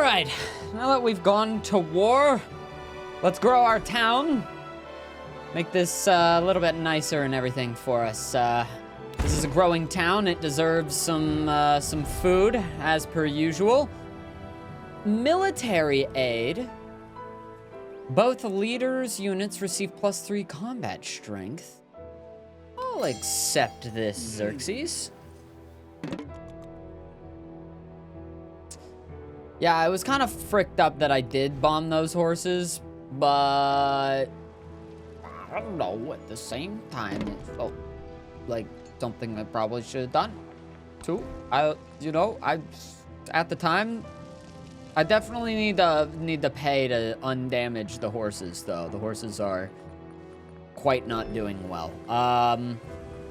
right, now that we've gone to war, let's grow our town. Make this a little bit nicer and everything for us. This is a growing town. It deserves some food, as per usual. Military aid. Both leaders' units receive +3 combat strength. I'll accept this, Xerxes. Yeah, I was kind of fricked up that I did bomb those horses, but I don't know, at the same time, it felt like something I probably should have done, too. At the time, I definitely need to pay to undamage the horses, though. The horses are quite not doing well.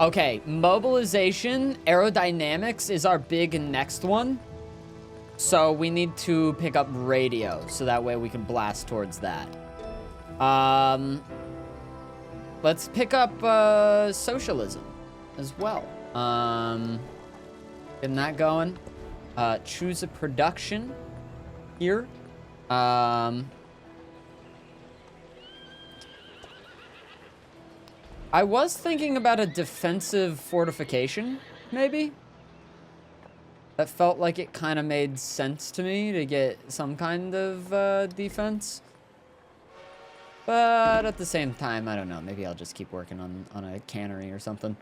Okay, mobilization, aerodynamics is our big next one. So we need to pick up radio, so that way we can blast towards that. Let's pick up socialism as well. Getting that going. Choose a production here. I was thinking about a defensive fortification, maybe. That felt like it kind of made sense to me to get some kind of defense. But at the same time, I don't know. Maybe I'll just keep working on a cannery or something.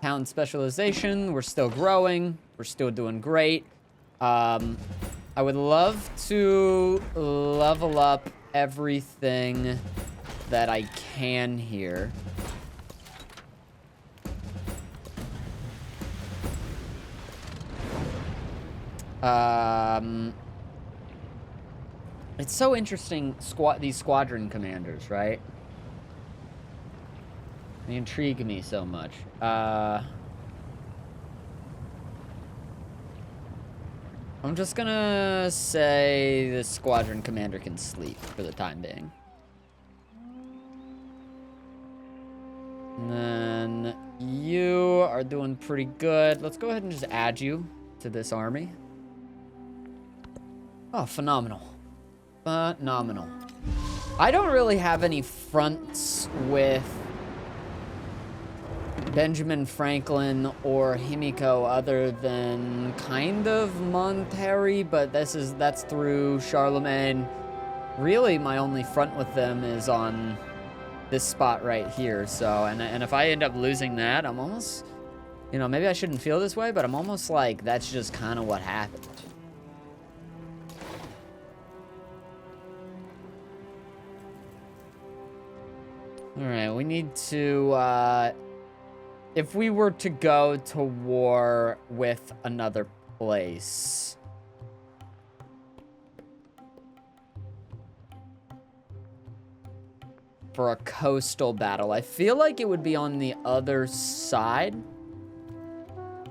Town specialization. We're still growing. We're still doing great. I would love to level up everything that I can here. It's so interesting, these squadron commanders, right? They intrigue me so much. I'm just gonna say the squadron commander can sleep for the time being. And then you are doing pretty good. Let's go ahead and just add you to this army. Oh, phenomenal. Phenomenal. I don't really have any fronts with Benjamin Franklin or Himiko other than kind of Monterrey, but that's through Charlemagne. Really, my only front with them is on this spot right here. So, and if I end up losing that, I'm almost, maybe I shouldn't feel this way, but I'm almost like that's just kind of what happened. All right, we need to, if we were to go to war with another place. For a coastal battle, I feel like it would be on the other side.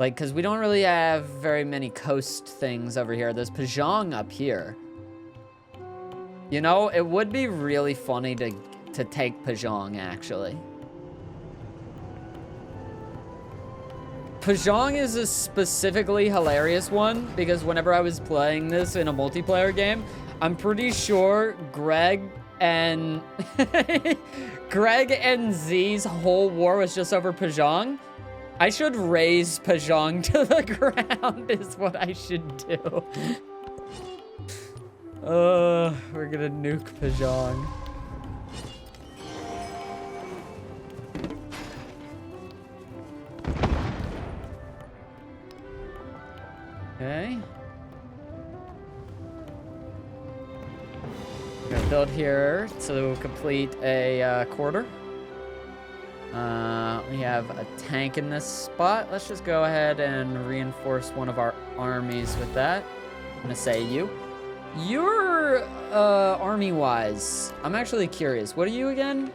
Like, because we don't really have very many coast things over here. There's Pajong up here. It would be really funny to take Pajong, actually. Pajong is a specifically hilarious one because whenever I was playing this in a multiplayer game, I'm pretty sure Greg and Z's whole war was just over Pajong. I should raise Pajong to the ground is what I should do. We're gonna nuke Pajong. Okay. We're gonna build here to complete a quarter. We have a tank in this spot. Let's just go ahead and reinforce one of our armies with that. I'm gonna say you. You're army-wise. I'm actually curious. What are you again?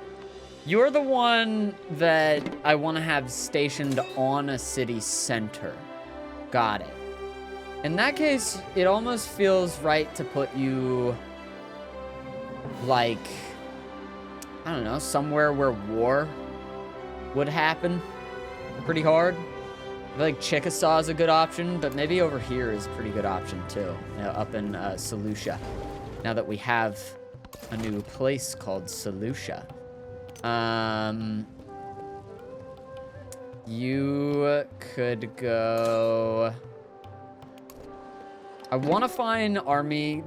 You're the one that I want to have stationed on a city center. Got it. In that case, it almost feels right to put you, like, I don't know, somewhere where war would happen pretty hard. feel like Chickasaw is a good option, but maybe over here is a pretty good option too. Up in Solutia. Now that we have a new place called Solutia. You could go... I want to find army,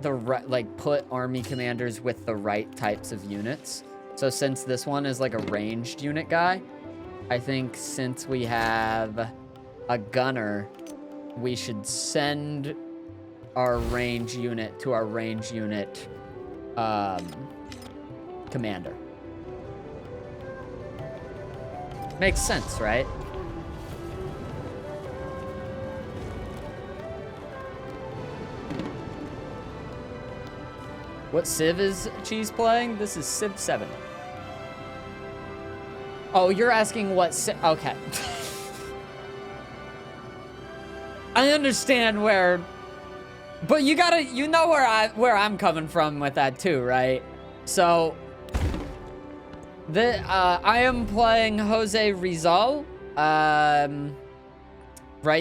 put army commanders with the right types of units. So since this one is like a ranged unit guy, I think since we have a gunner, we should send our range unit to our range unit commander. Makes sense, right? What Civ is Cheese playing? This is Civ 7. Oh, you're asking what Civ... Okay. I understand where... But you gotta... You know where I'm coming from with that too, right? So... I am playing Jose Rizal. Right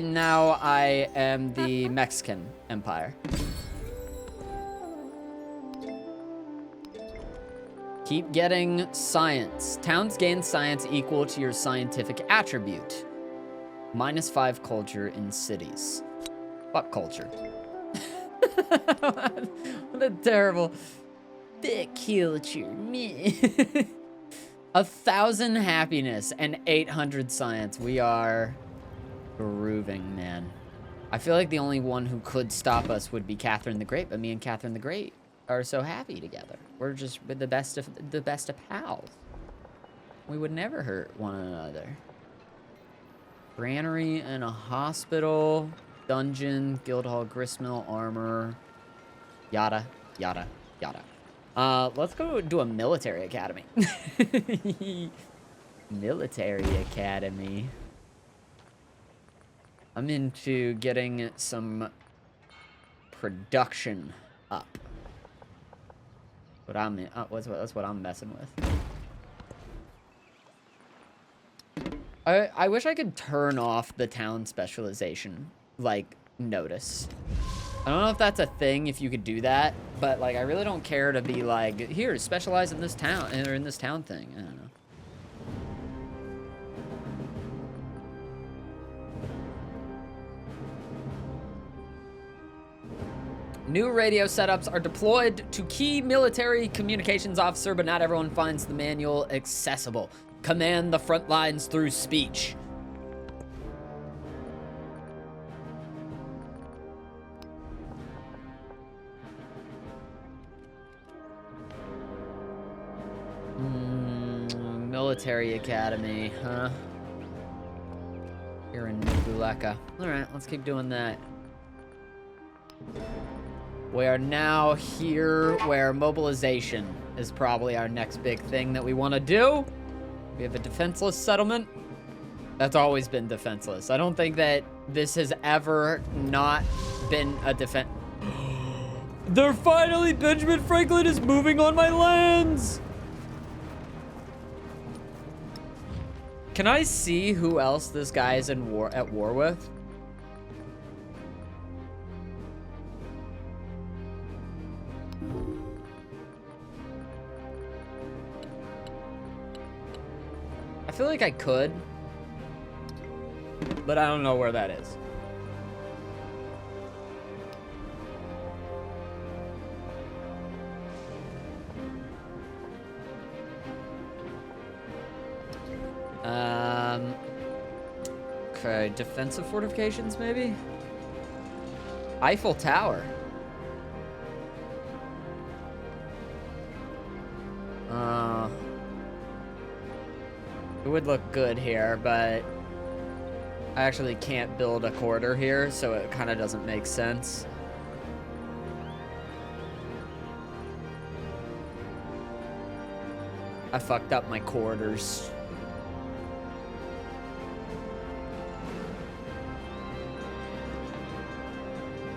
now, I am the Mexican Empire. Keep getting science. Towns gain science equal to your scientific attribute. -5 culture in cities. Fuck culture. What a terrible... Big culture. 1,000 happiness and 800 science. We are grooving, man. I feel like the only one who could stop us would be Catherine the Great, but me and Catherine the Great are so happy together. We're just the best of pals. We would never hurt one another. Granary and a hospital, dungeon, guildhall, gristmill, armor, yada, yada, yada. Let's go do a military academy. Military academy. I'm into getting some production up. That's what I'm messing with. I wish I could turn off the town specialization, like, notice. I don't know if that's a thing, if you could do that, but, like, I really don't care to be like, here, specialize in this town, or in this town thing. I don't know. New radio setups are deployed to key military communications officer, but not everyone finds the manual accessible. Command the front lines through speech. Military academy, huh? Here in Nubuleka. Alright, let's keep doing that. We are now here where mobilization is probably our next big thing that we want to do. We have a defenseless settlement. That's always been defenseless. I don't think that this has ever not been a defense. They're finally, Benjamin Franklin is moving on my lands. Can I see who else this guy is at war with? I feel like I could, but I don't know where that is. Okay, defensive fortifications, maybe? Eiffel Tower. It would look good here, but I actually can't build a corridor here, so it kind of doesn't make sense. I fucked up my corridors.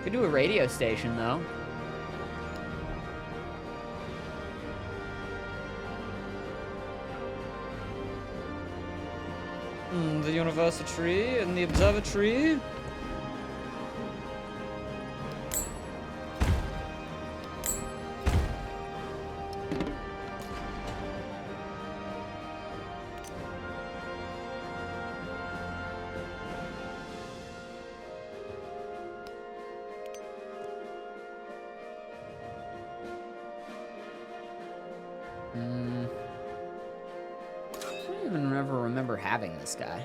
Could do a radio station, though. The university and the observatory. I don't even ever remember having this guy.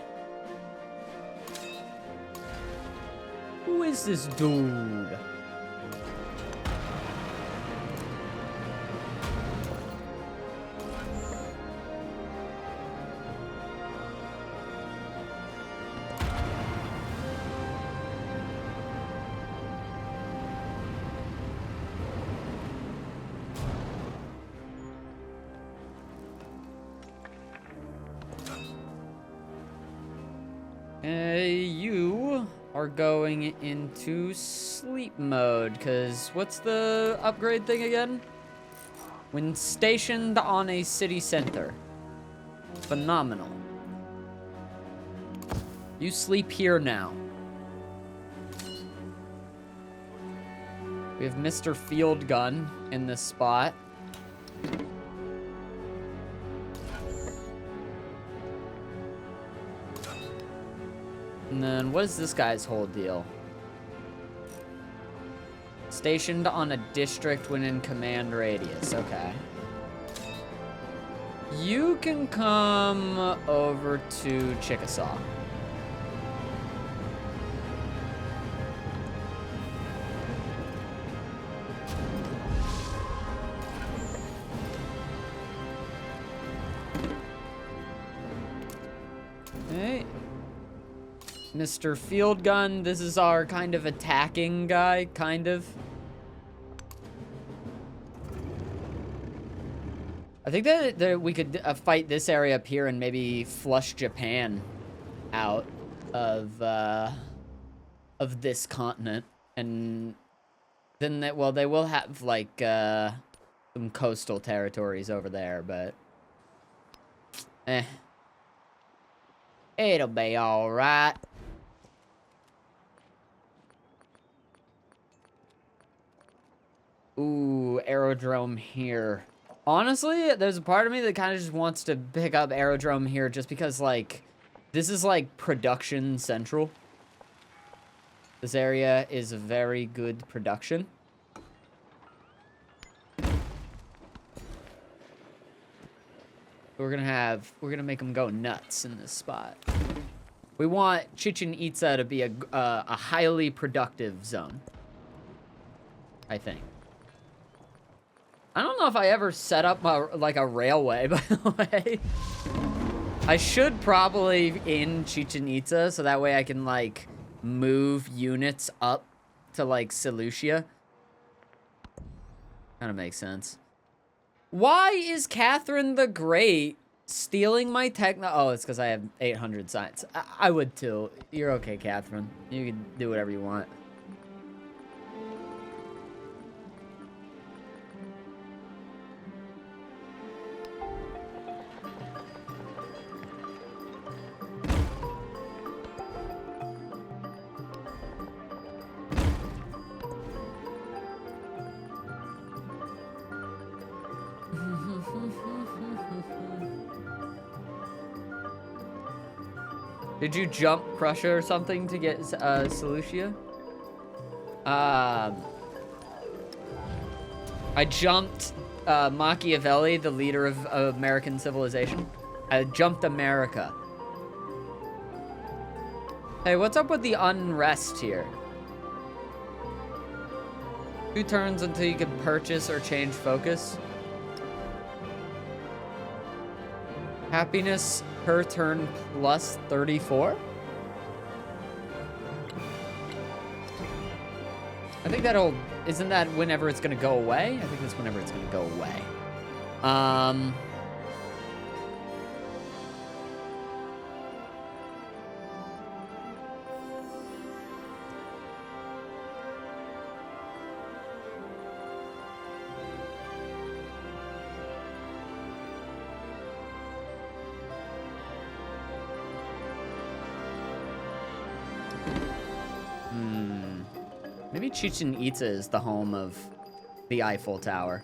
Who is this dude? You are going into sleep mode, because what's the upgrade thing again? When stationed on a city center. Phenomenal. You sleep here now. We have Mr. Field Gun in this spot. And then, what is this guy's whole deal? Stationed on a district when in command radius. Okay. You can come over to Chickasaw. Hey. Mr. Field Gun, this is our kind of attacking guy, kind of. I think that we could fight this area up here and maybe flush Japan out of this continent. And then, well, they will have, like, some coastal territories over there, but... It'll be alright. Ooh, aerodrome here. Honestly, there's a part of me that kind of just wants to pick up aerodrome here just because, like, this is, like, production central. This area is a very good production. We're gonna make them go nuts in this spot. We want Chichen Itza to be a highly productive zone, I think. I don't know if I ever set up like a railway, by the way. I should probably in Chichen Itza, so that way I can, like, move units up to, like, Seleucia. Kind of makes sense. Why is Catherine the Great stealing my techno? Oh, it's because I have 800 science. I would too. You're okay, Catherine. You can do whatever you want. Did you jump Prussia or something to get Seleucia? I jumped Machiavelli, the leader of American civilization. I jumped America. Hey, what's up with the unrest here? 2 turns until you can purchase or change focus. Happiness per turn plus 34? I think that'll... Isn't that whenever it's gonna go away? I think that's whenever it's gonna go away. Maybe Chichen Itza is the home of the Eiffel Tower.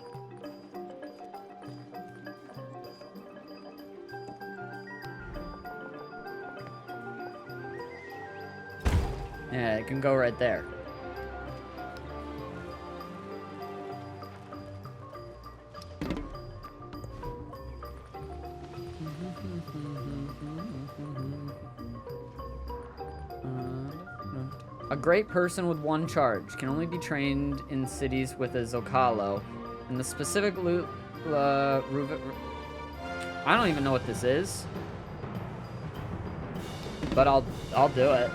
Yeah, it can go right there. A great person with one charge can only be trained in cities with a Zocalo. And the specific I don't even know what this is. But I'll do it.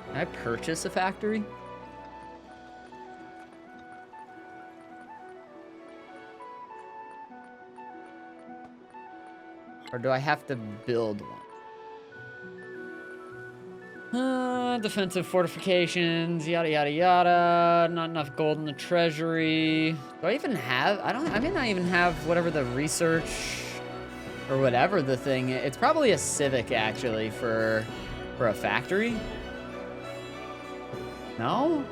Can I purchase a factory? Or do I have to build one? Defensive fortifications, yada yada yada. Not enough gold in the treasury. Do I even have? I may not even have whatever the research or whatever the thing. It's probably a civic actually for a factory. No?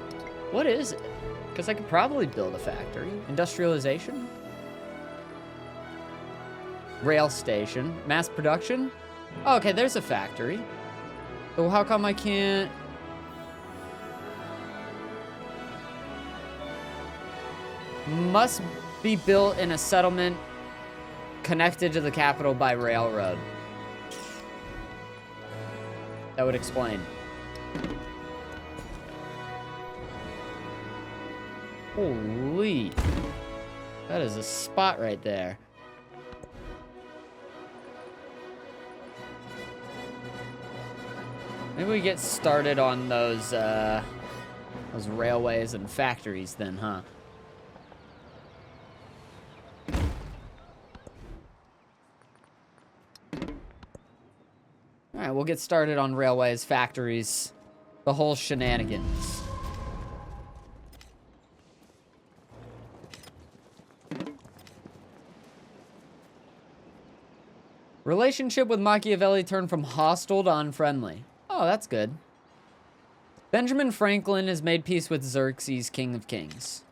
What is it? Because I could probably build a factory. Industrialization? Rail station. Mass production? Oh, okay, there's a factory. So how come I can't... Must be built in a settlement connected to the capital by railroad. That would explain. Holy. That is a spot right there. Maybe we get started on those railways and factories then, huh? All right, we'll get started on railways, factories, the whole shenanigans. Relationship with Machiavelli turned from hostile to unfriendly. Oh, that's good. Benjamin Franklin has made peace with Xerxes, King of Kings.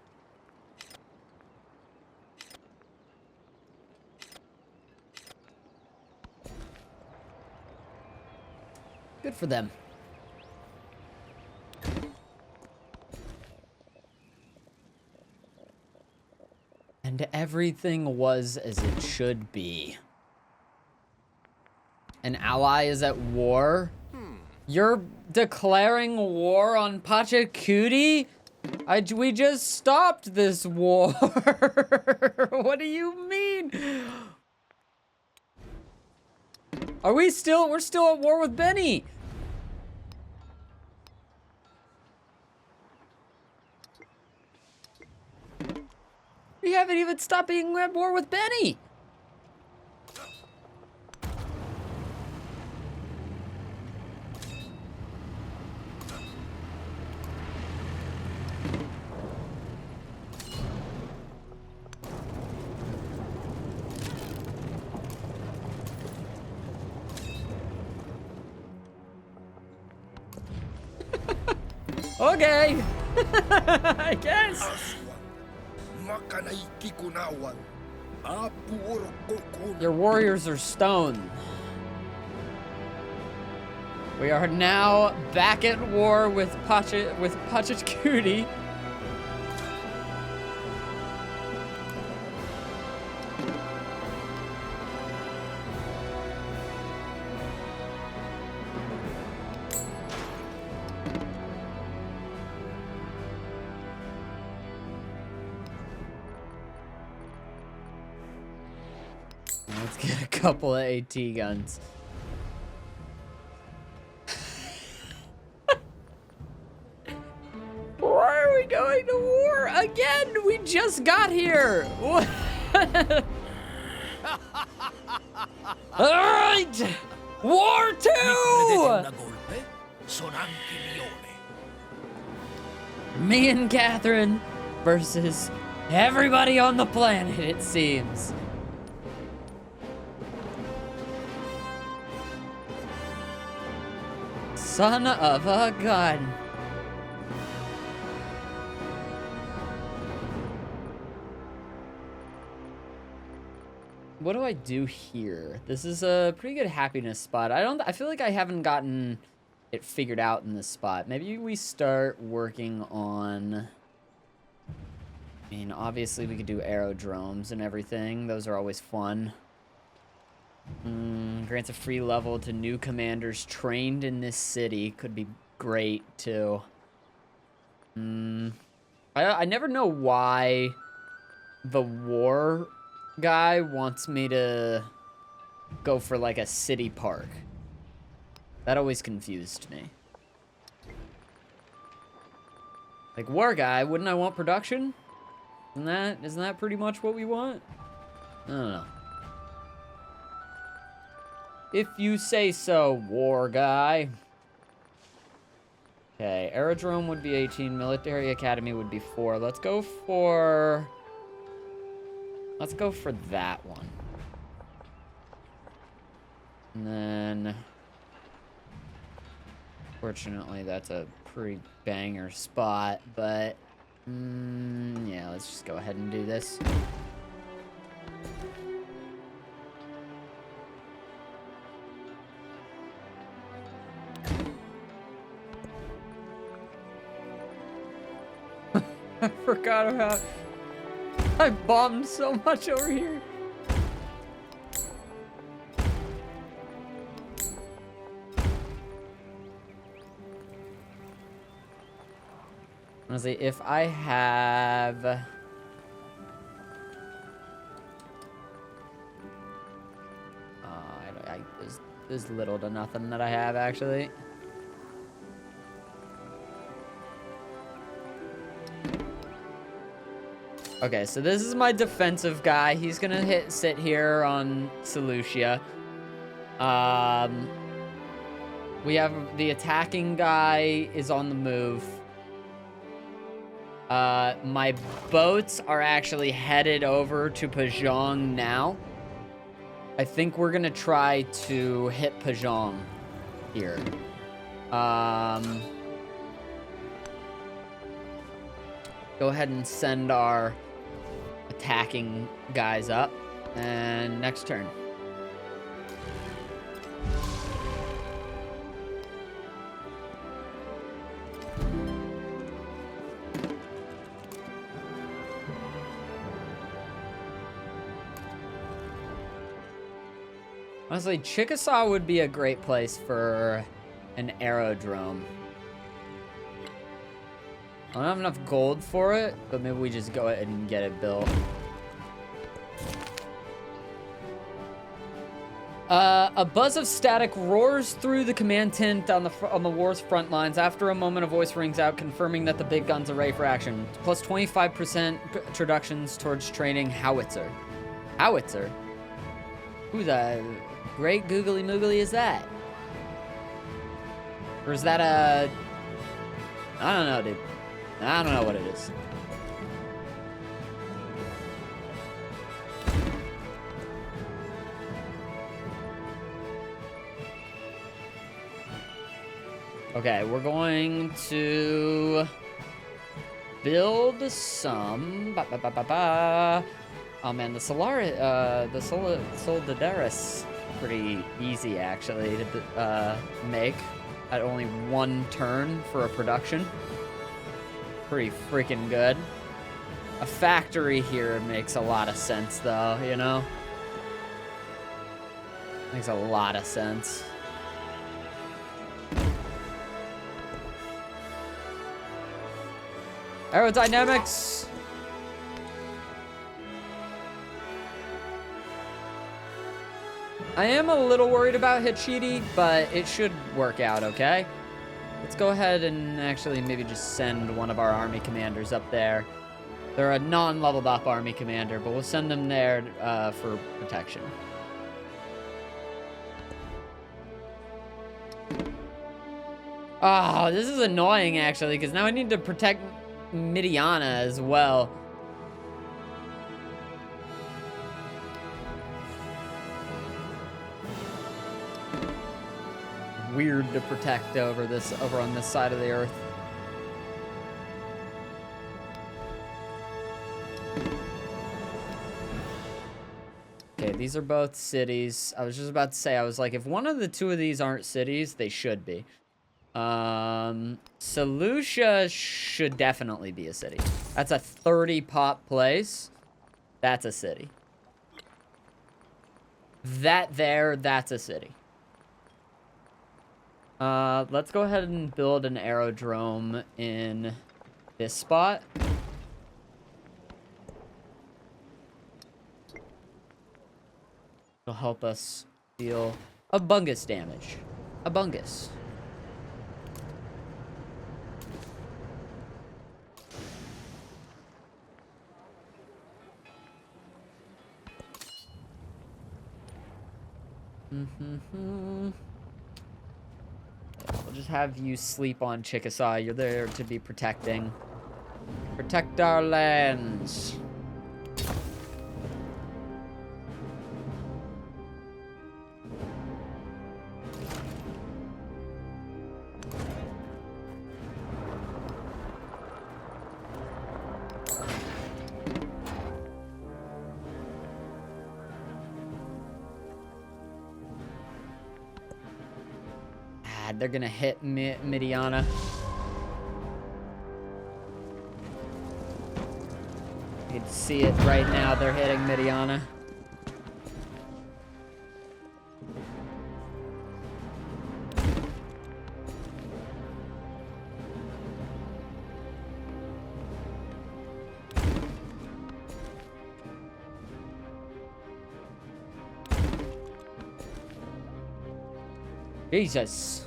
Good for them. And everything was as it should be. An ally is at war? You're declaring war on Pachacuti? We just stopped this war. What do you mean? We're still at war with Benny. We haven't even stopped being at war with Benny. Okay. I guess. Your warriors are stone. We are now back at war with Pachacuti. Let's get a couple of AT guns. Why are we going to war again? We just got here. What? All right. War 2! Una golpe? Sono anche lione. Me and Catherine versus everybody on the planet, it seems. Son of a gun. What do I do here? This is a pretty good happiness spot. I feel like I haven't gotten it figured out in this spot. Maybe we start working on, I mean, obviously we could do aerodromes and everything. Those are always fun. Grants a free level to new commanders trained in this city. Could be great, too. I never know why the war guy wants me to go for, like, a city park. That always confused me. Like, war guy, wouldn't I want production? Isn't that pretty much what we want? I don't know. If you say so, war guy. Okay, aerodrome would be 18, military academy would be 4. Let's go for that one. And then, fortunately, that's a pretty banger spot, but yeah, let's just go ahead and do this. I forgot about... I bombed so much over here. Honestly, if I have... there's little to nothing that I have, actually. Okay, so this is my defensive guy. He's gonna sit here on Seleucia. We have the attacking guy is on the move. My boats are actually headed over to Pajong now. I think we're gonna try to hit Pajong here. Go ahead and send our attacking guys up, and next turn. Honestly, Chickasaw would be a great place for an aerodrome. I don't have enough gold for it, but maybe we just go ahead and get it built. A buzz of static roars through the command tent on the war's front lines. After a moment, a voice rings out, confirming that the big guns are ready for action. Plus 25% introductions towards training howitzer. Howitzer? Who the great googly moogly is that? Or is that a... I don't know, dude. I don't know what it is. Okay, we're going to build some... Oh man, the Soldaris pretty easy actually to make at only 1 turn for a production. Pretty freaking good. A factory here makes a lot of sense though, you know? Makes a lot of sense. Aerodynamics. I am a little worried about Hichidi, but it should work out okay. Let's go ahead and actually maybe just send one of our army commanders up there. They're a non-leveled up army commander, but we'll send them there for protection. Oh, this is annoying, actually, because now I need to protect Midiana as well. Weird to protect over on this side of the earth. Okay, these are both cities. I was just about to say, I was like, if one of the two of these aren't cities, they should be. Seleucia should definitely be a city. That's a 30 pop place. That's a city. That's a city. Let's go ahead and build an aerodrome in this spot. It'll help us deal abungus damage. Abungus. We'll just have you sleep on Chickasaw. You're there to be protecting. Protect our lands. They're gonna hit Midiana. You can see it right now. They're hitting Midiana. Jesus.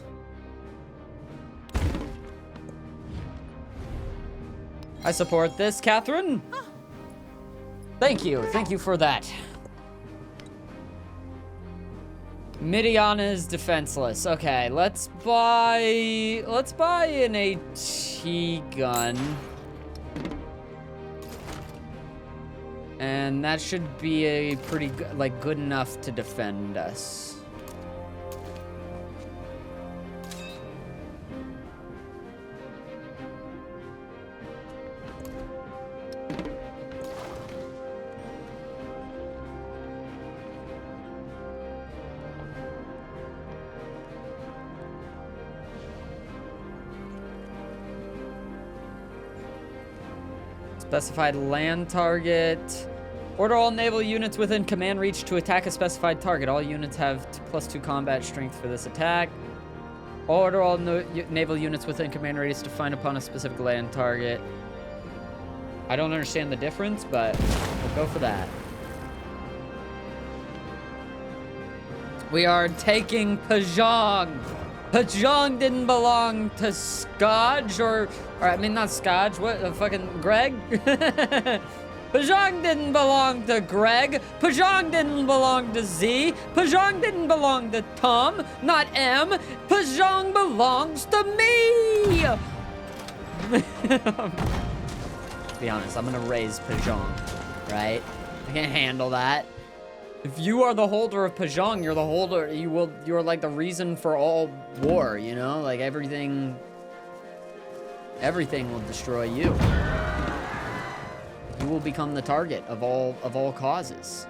I support this, Catherine. Thank you. Thank you for that. Midiana is defenseless. Okay, let's buy an AT gun. And that should be a pretty good, like, good enough to defend us. Specified land target. Order all naval units within command reach to attack a specified target. All units have +2 combat strength for this attack. Order all naval units within command radius to find upon a specific land target. I don't understand the difference, but we'll go for that. We are taking Pajong. Pajong didn't belong to Scodge or I mean, not Scodge, what, fucking Greg? Pajong didn't belong to Greg. Pajong didn't belong to Z. Pajong didn't belong to Tom, not M. Pajong belongs to me! To be honest, I'm gonna raise Pajong, right? I can't handle that. If you are the holder of Pajong, you're the holder, you're like the reason for all war, you know? Like everything will destroy you. You will become the target of all causes.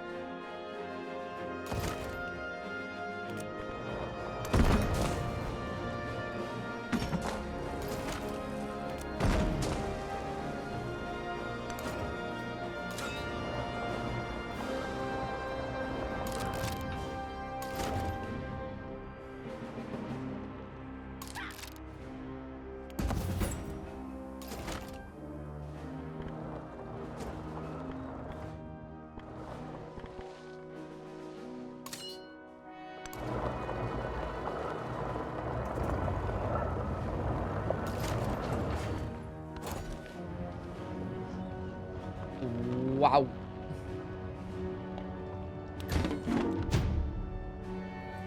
Wow.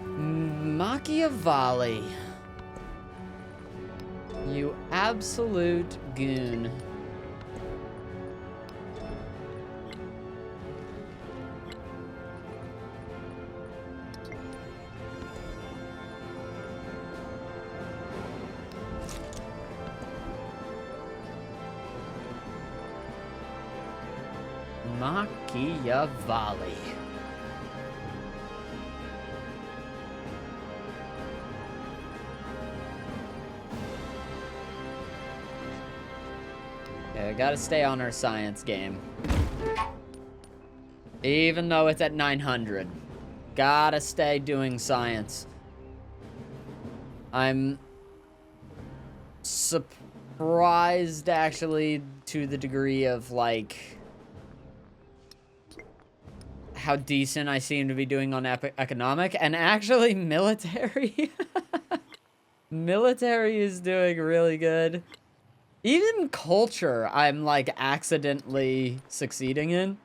Machiavelli. absolute goon. Machiavelli. Yeah, gotta stay on our science game. Even though it's at 900. Gotta stay doing science. I'm surprised, actually, to the degree of, like, how decent I seem to be doing on economic, and actually military. Military is doing really good. Even culture, I'm like accidentally succeeding in.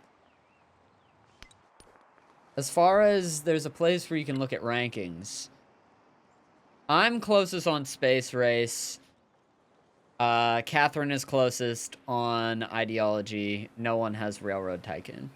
As far as there's a place where you can look at rankings. I'm closest on space race. Catherine is closest on ideology. No one has railroad tycoon.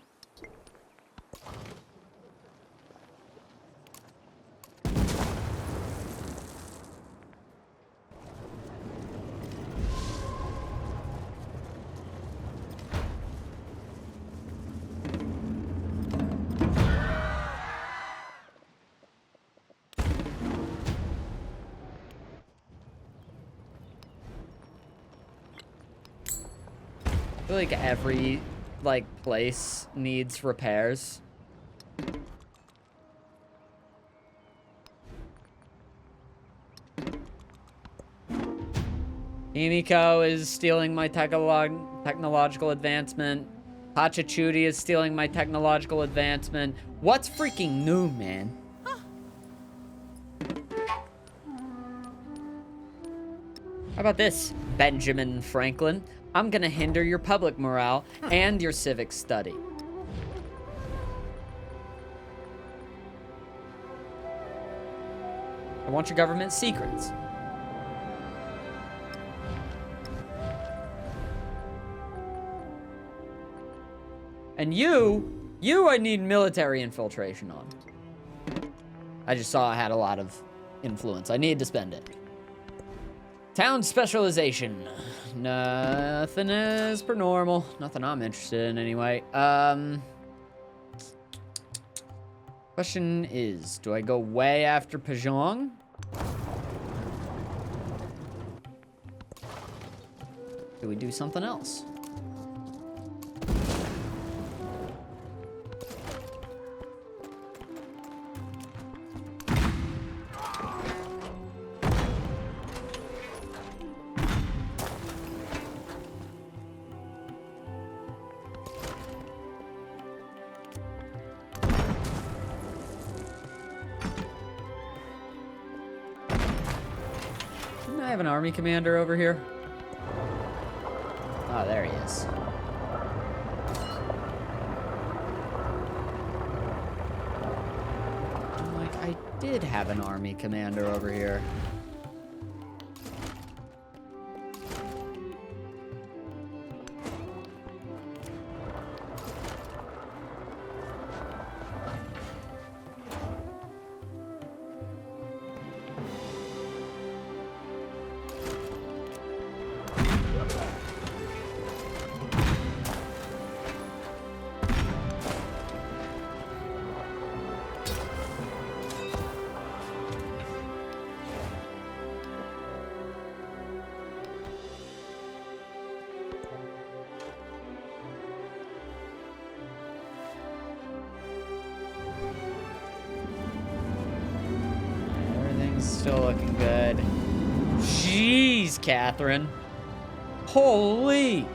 I feel like every, like, place needs repairs. Himiko is stealing my technological advancement. Hachachudi is stealing my technological advancement. What's freaking new, man? How about this, Benjamin Franklin? I'm gonna hinder your public morale and your civic study. I want your government secrets. And you I need military infiltration on. I just saw I had a lot of influence. I need to spend it. Town specialization. Nothing as per normal. Nothing I'm interested in anyway. Question is, do I go way after Pajong? Do we do something else? Didn't I have an army commander over here? Oh, there he is. I'm like, I did have an army commander over here. Still looking good. Jeez, Catherine. Holy.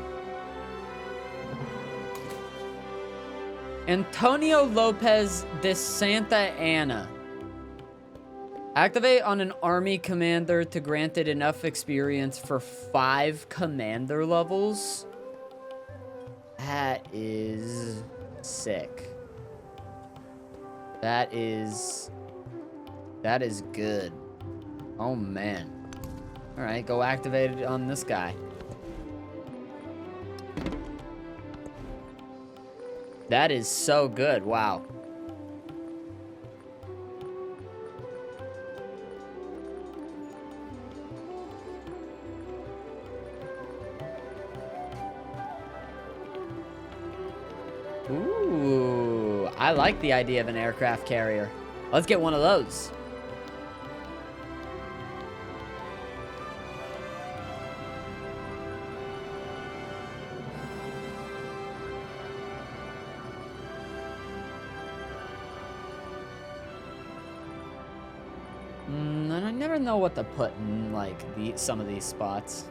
Antonio Lopez de Santa Anna. Activate on an army commander to grant it enough experience for 5 commander levels. That is sick. That is good. Oh, man. Alright, go activate it on this guy. That is so good. Wow. Ooh, I like the idea of an aircraft carrier. Let's get one of those. And I never know what to put in, like, some of these spots.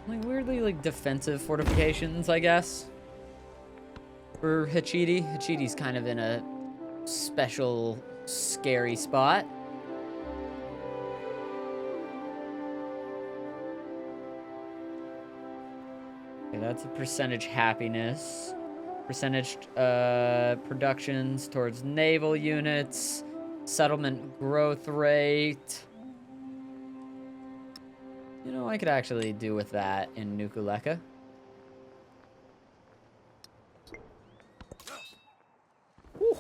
Like, weirdly, like, defensive fortifications, I guess. For Hachidi. Hachidi's kind of in a special, scary spot. Okay, that's a percentage happiness. Percentage productions towards naval units. Settlement growth rate. You know, I could actually do with that in Nukuleka. Whew.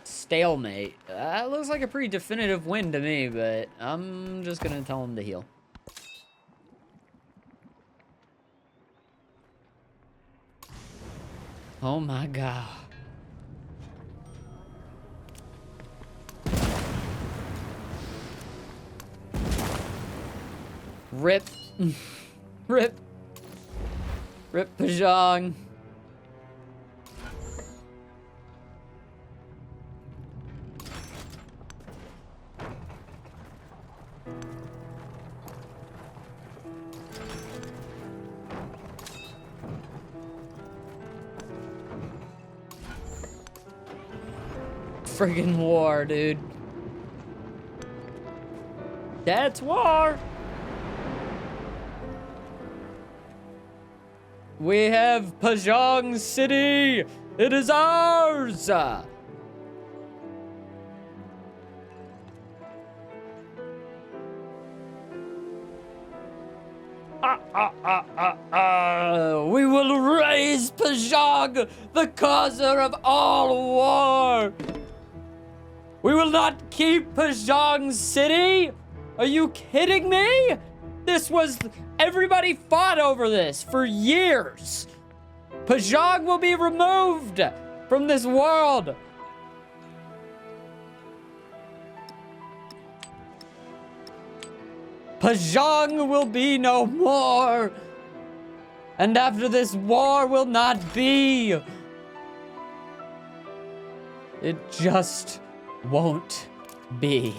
Stalemate. That looks like a pretty definitive win to me, but I'm just gonna tell him to heal. Oh my god. Rip. Rip. Rip Pajong. Friggin' war, dude. That's war. We have Pajong City. It is ours. We will raise Pajong, the causer of all war. We will not keep Pajong City? Are you kidding me? Everybody fought over this for years. Pajong will be removed from this world. Pajong will be no more. And after this war will not be. It just won't be.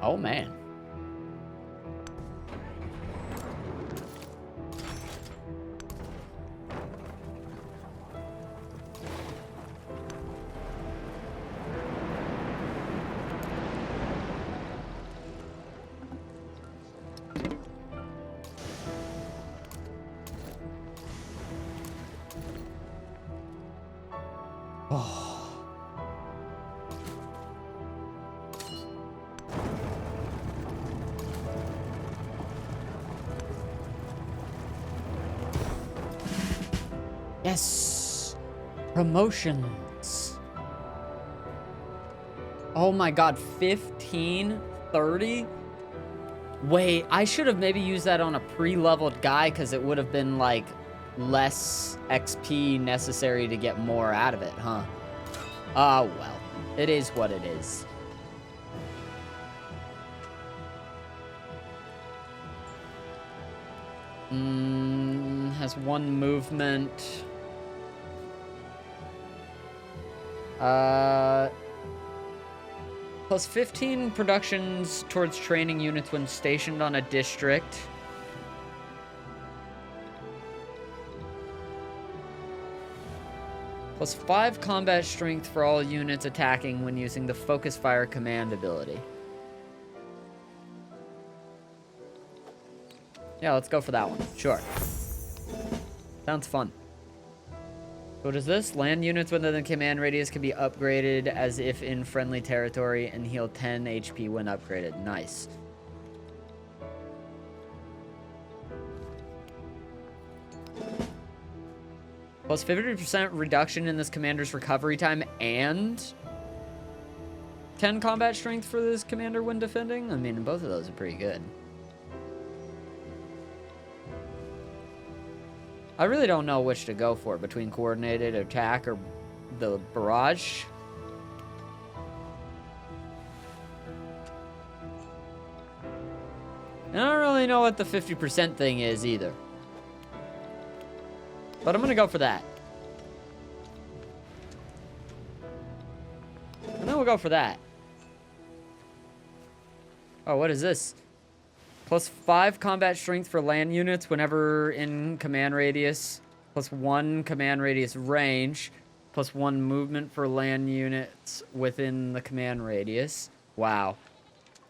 Oh man. Yes! Promotions. Oh my god, 15? 30? Wait, I should have maybe used that on a pre-leveled guy because it would have been like less XP necessary to get more out of it, huh? Ah, well. It is what it is. Has 1 movement. Plus 15 productions towards training units when stationed on a district. Plus 5 combat strength for all units attacking when using the focus fire command ability. Yeah, let's go for that one. Sure. Sounds fun. What is this? Land units within the command radius can be upgraded as if in friendly territory and heal 10 HP when upgraded. Nice. Plus 50% reduction in this commander's recovery time and 10 combat strength for this commander when defending. I mean, both of those are pretty good. I really don't know which to go for between coordinated attack or the barrage. And I don't really know what the 50% thing is either. But I'm gonna go for that. And then we'll go for that. Oh, what is this? Plus 5 combat strength for land units whenever in command radius. Plus 1 command radius range. Plus 1 movement for land units within the command radius. Wow.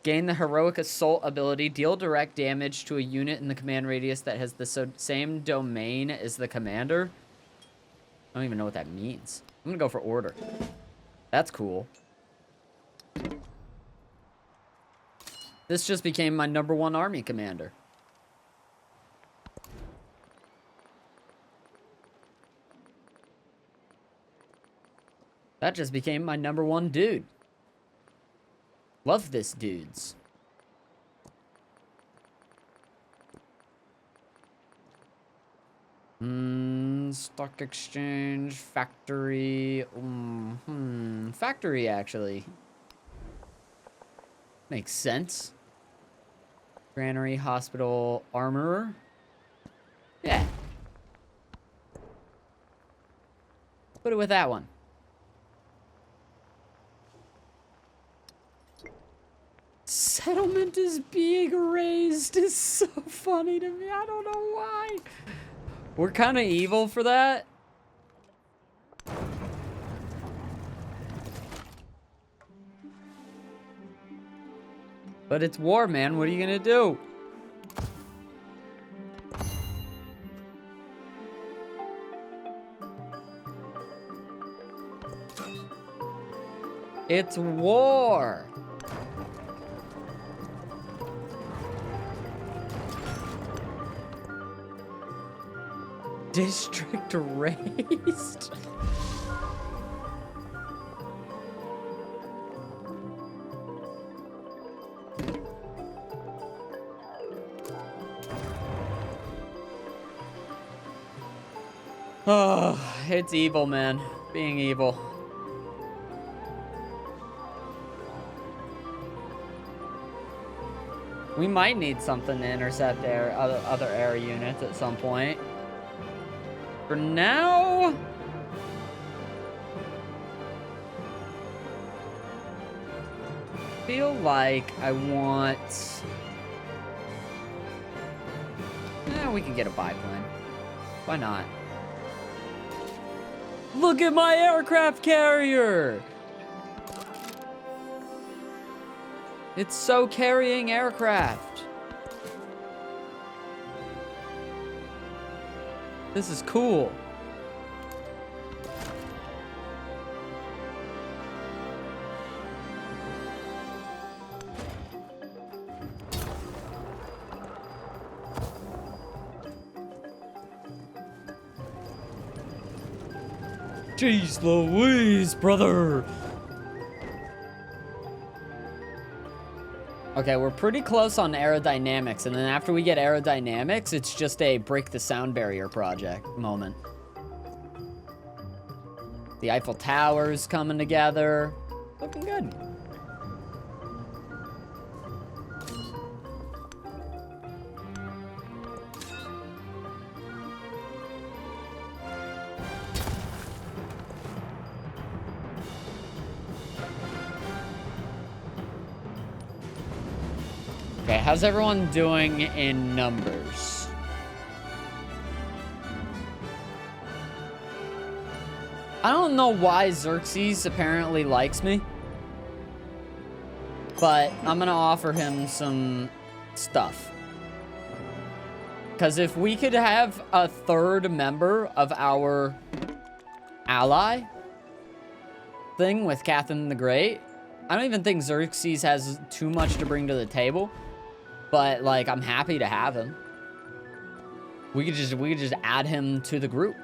Gain the heroic assault ability. Deal direct damage to a unit in the command radius that has the same domain as the commander. I don't even know what that means. I'm gonna go for order. That's cool. This just became my #1 army commander. That just became my #1 dude. Love this dudes. Stock exchange, factory. Factory actually makes sense. Granary, hospital, armorer. Yeah. Put it with that one. Settlement is being raised is so funny to me. I don't know why. We're kind of evil for that. But it's war, man. What are you gonna do? It's war. District raised. Oh, it's evil, man. Being evil. We might need something to intercept other air units at some point. For now, feel like I want. We can get a biplane. Why not? Look at my aircraft carrier! It's so carrying aircraft. This is cool. Jeez Louise, brother! Okay, we're pretty close on aerodynamics, and then after we get aerodynamics, it's just a break the sound barrier project moment. The Eiffel Tower's coming together. Looking good. Okay, how's everyone doing in numbers? I don't know why Xerxes apparently likes me, but I'm gonna offer him some stuff. Because if we could have a third member of our ally thing with Catherine the Great, I don't even think Xerxes has too much to bring to the table, but like I'm happy to have him. We could just add him to the group.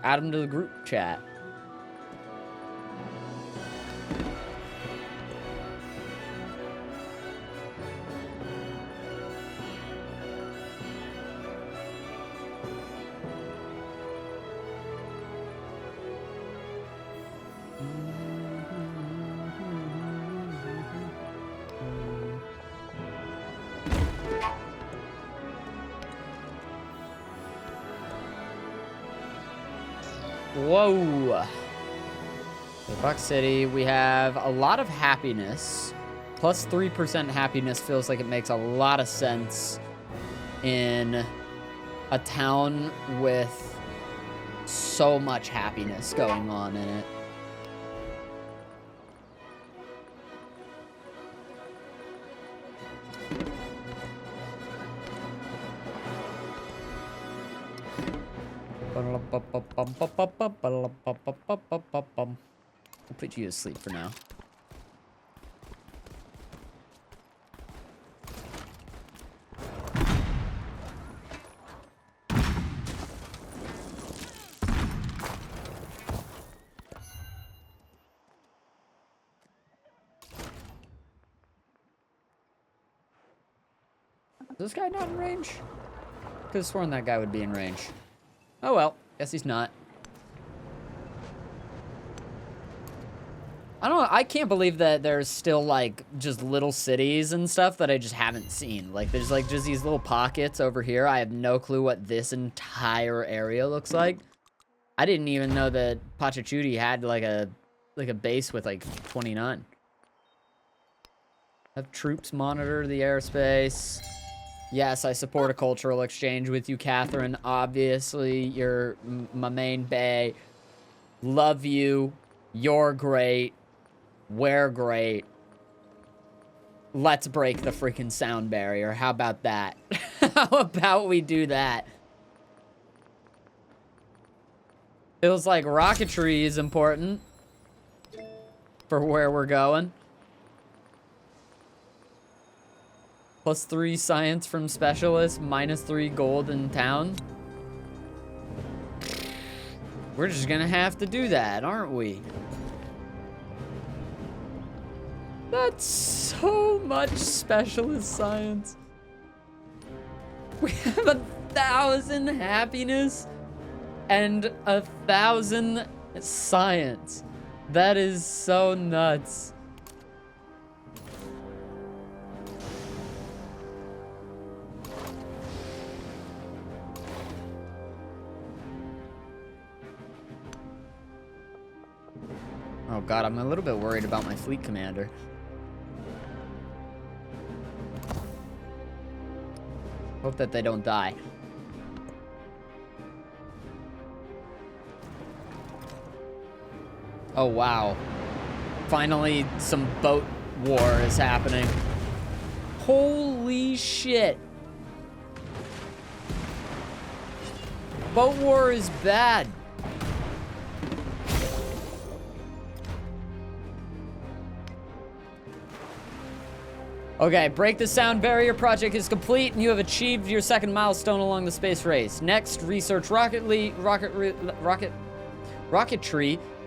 Add him to the group chat. Whoa. Buck City, we have a lot of happiness. Plus 3% happiness feels like it makes a lot of sense in a town with so much happiness going on in it. We'll put you to sleep for now. Is this guy not in range? Could have sworn that guy would be in range. Oh well, guess he's not. I don't know, I can't believe that there's still like just little cities and stuff that I just haven't seen. Like there's like just these little pockets over here. I have no clue what this entire area looks like. I didn't even know that Pachacuti had like a base with like 29. Have troops monitor the airspace. Yes, I support a cultural exchange with you, Catherine. Obviously, you're my main bae. Love you. You're great. We're great. Let's break the freaking sound barrier. How about that? How about we do that? Feels like rocketry is important for where we're going. +3 science from specialists, -3 gold in town. We're just gonna have to do that, aren't we? That's so much specialist science. We have 1,000 happiness and 1,000 science. That is so nuts. Oh god, I'm a little bit worried about my fleet commander. Hope that they don't die. Oh wow. Finally, some boat war is happening. Holy shit. Boat war is bad. Okay, break the sound barrier project is complete, and you have achieved your second milestone along the space race. Next, research rocketry,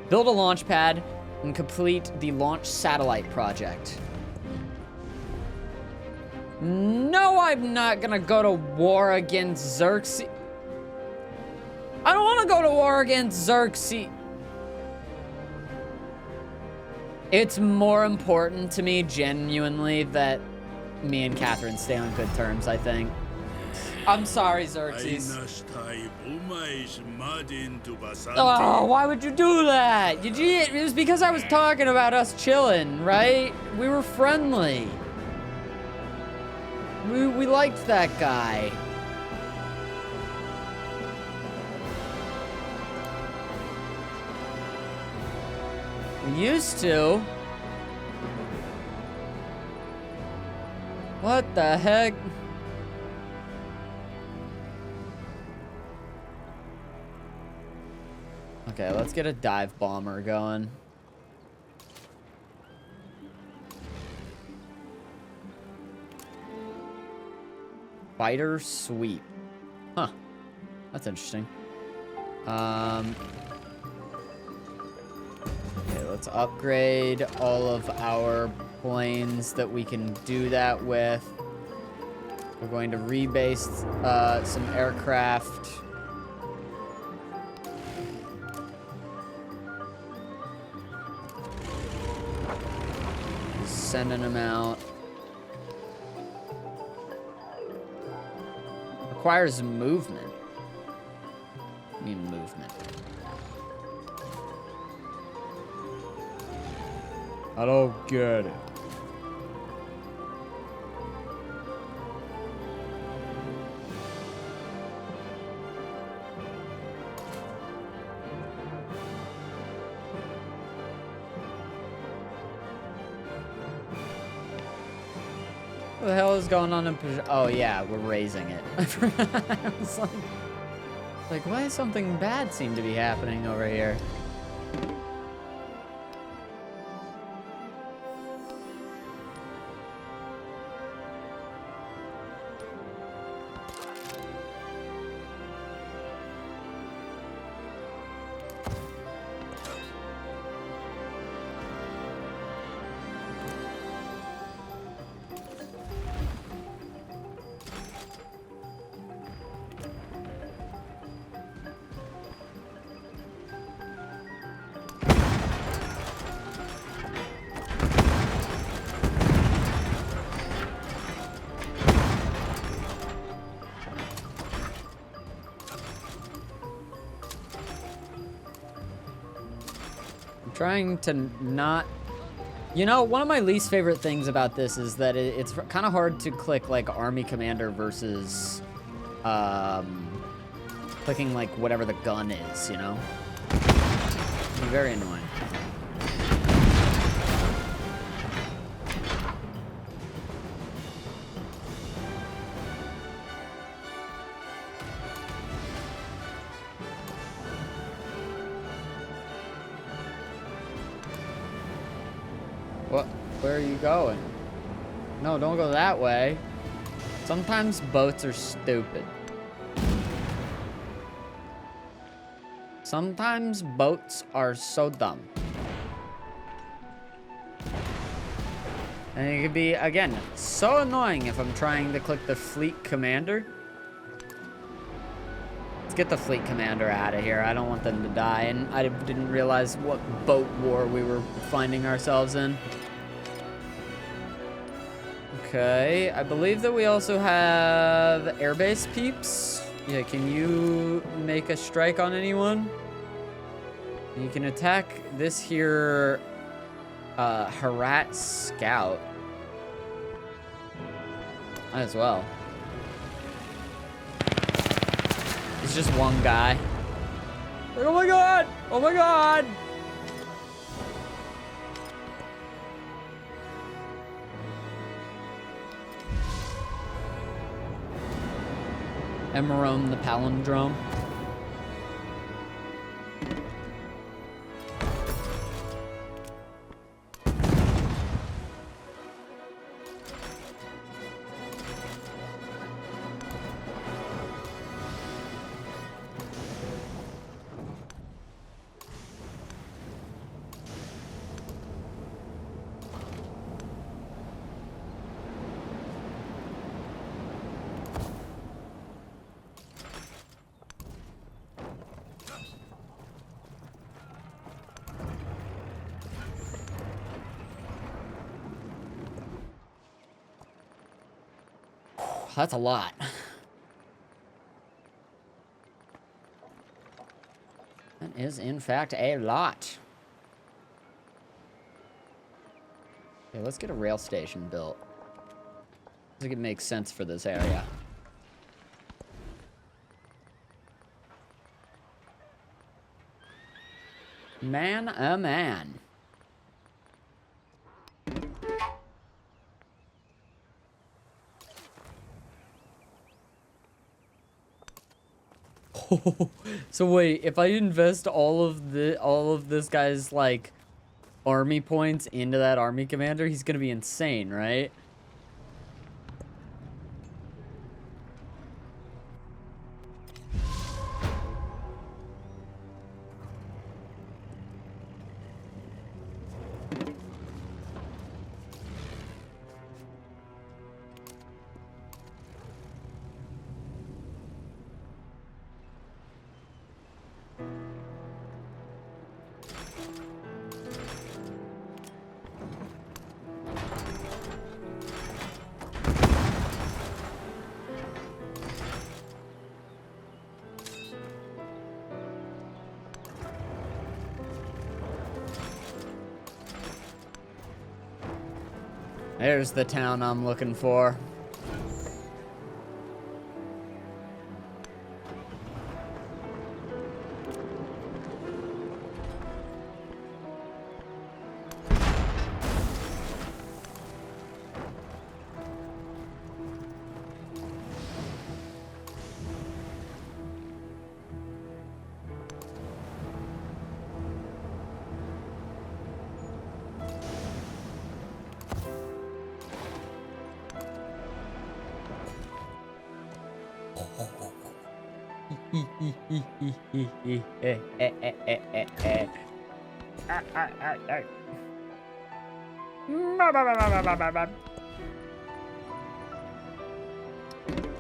build a launch pad, and complete the launch satellite project. No, I'm not gonna go to war against Xerxes. I don't want to go to war against Xerxes. It's more important to me, genuinely, that me and Catherine stay on good terms, I think. I'm sorry, Xerxes. Oh, why would you do that? It was because I was talking about us chilling, right? We were friendly. We liked that guy. We used to. What the heck? Okay, let's get a dive bomber going. Fighter sweep. Huh. That's interesting. Okay, let's upgrade all of our planes that we can do that with. We're going to rebase some aircraft. Sending them out. Requires movement. I mean movement. I don't get it. What the hell is going on in oh yeah, we're raising it. I forgot. I was like, why does something bad seem to be happening over here? Trying to not... You know, one of my least favorite things about this is that it's kind of hard to click, like, Army Commander versus, clicking, like, whatever the gun is, you know? It'd be very annoying. What? Where are you going? No, don't go that way. Sometimes boats are stupid. Sometimes boats are so dumb. And it could be, again, so annoying if I'm trying to click the fleet commander. Let's get the fleet commander out of here. I don't want them to die. And I didn't realize what boat war we were finding ourselves in. Okay, I believe that we also have airbase peeps. Yeah, can you make a strike on anyone? You can attack this here Harat scout as well. It's just one guy. Like, oh my god! Oh my god! Emerone the palindrome. That's a lot. That is, in fact, a lot. Okay, let's get a rail station built. I think it makes sense for this area. Man, oh man. So wait, if I invest all of this guy's like army points into that army commander, he's gonna be insane, right? There's the town I'm looking for.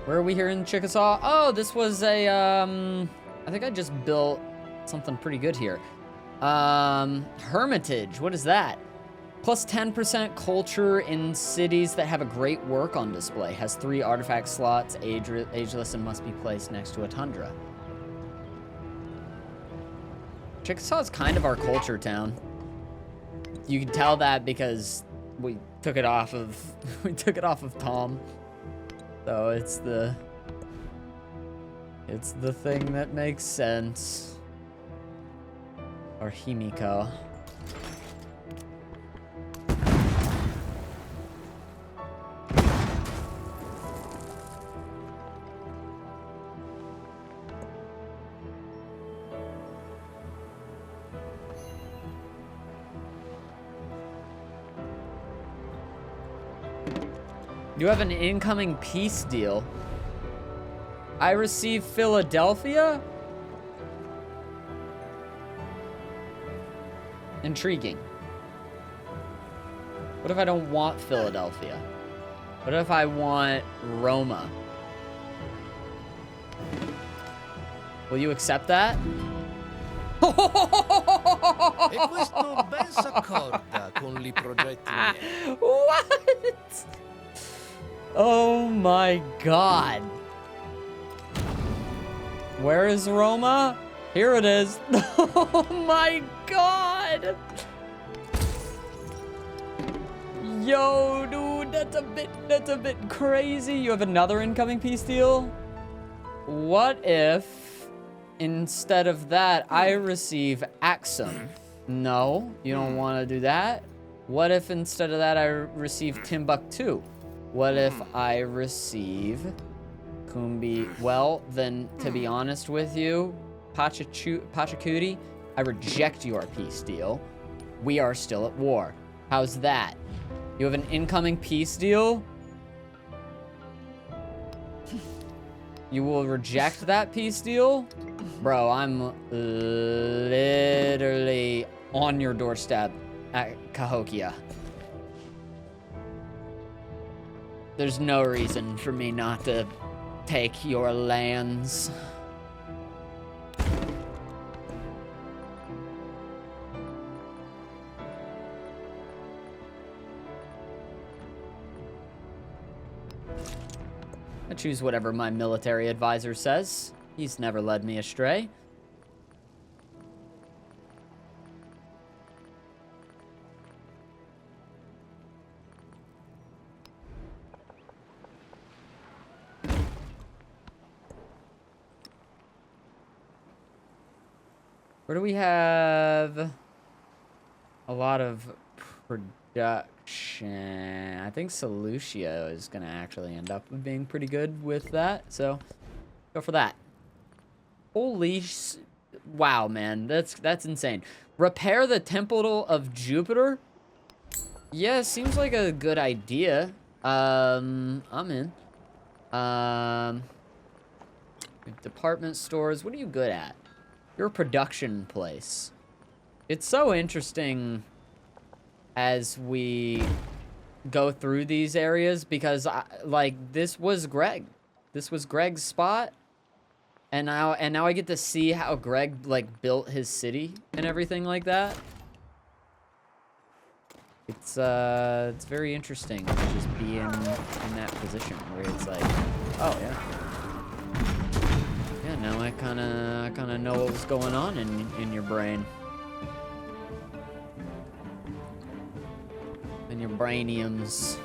Where are we here in Chickasaw? Oh, this was a, I think I just built something pretty good here. Hermitage, what is that? Plus 10% culture in cities that have a great work on display. Has 3 artifact slots, ageless, and must be placed next to a tundra. Chickasaw is kind of our culture town. You can tell that because we took it off of Tom. So it's the thing that makes sense. Or Himiko. You have an incoming peace deal. I receive Philadelphia? Intriguing. What if I don't want Philadelphia? What if I want Roma? Will you accept that? E questo ben s'accorda con i progetti miei. What? Oh my god. Where is Roma? Here it is. Oh my god. Yo, dude, that's a bit crazy. You have another incoming peace deal? What if instead of that I receive Axum? No, you don't want to do that. What if instead of that I receive Timbuktu? What if I receive Kumbi? Well, then, to be honest with you, Pachacuti, I reject your peace deal. We are still at war. How's that? You have an incoming peace deal? You will reject that peace deal? Bro, I'm literally on your doorstep at Cahokia. There's no reason for me not to take your lands. I choose whatever my military advisor says. He's never led me astray. Where do we have a lot of production? I think Solucio is going to actually end up being pretty good with that. So, go for that. Holy wow, man. That's insane. Repair the Temple of Jupiter? Yeah, seems like a good idea. I'm in. Department stores. What are you good at? You're a production place. It's so interesting as we go through these areas because, like, this was Greg. This was Greg's spot. And now I get to see how Greg, like, built his city and everything like that. It's very interesting to just be in that position where it's like, oh, yeah. Yeah, now I kind of know what was going on in your brain. In your brainiums.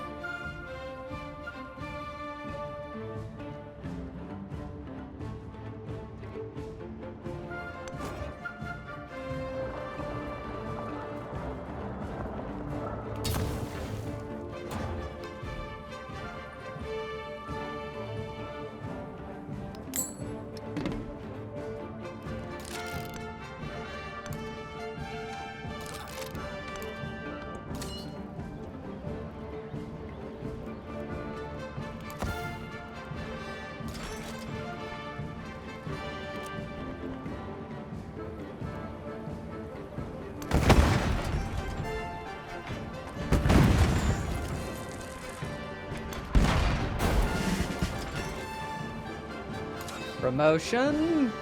Promotion.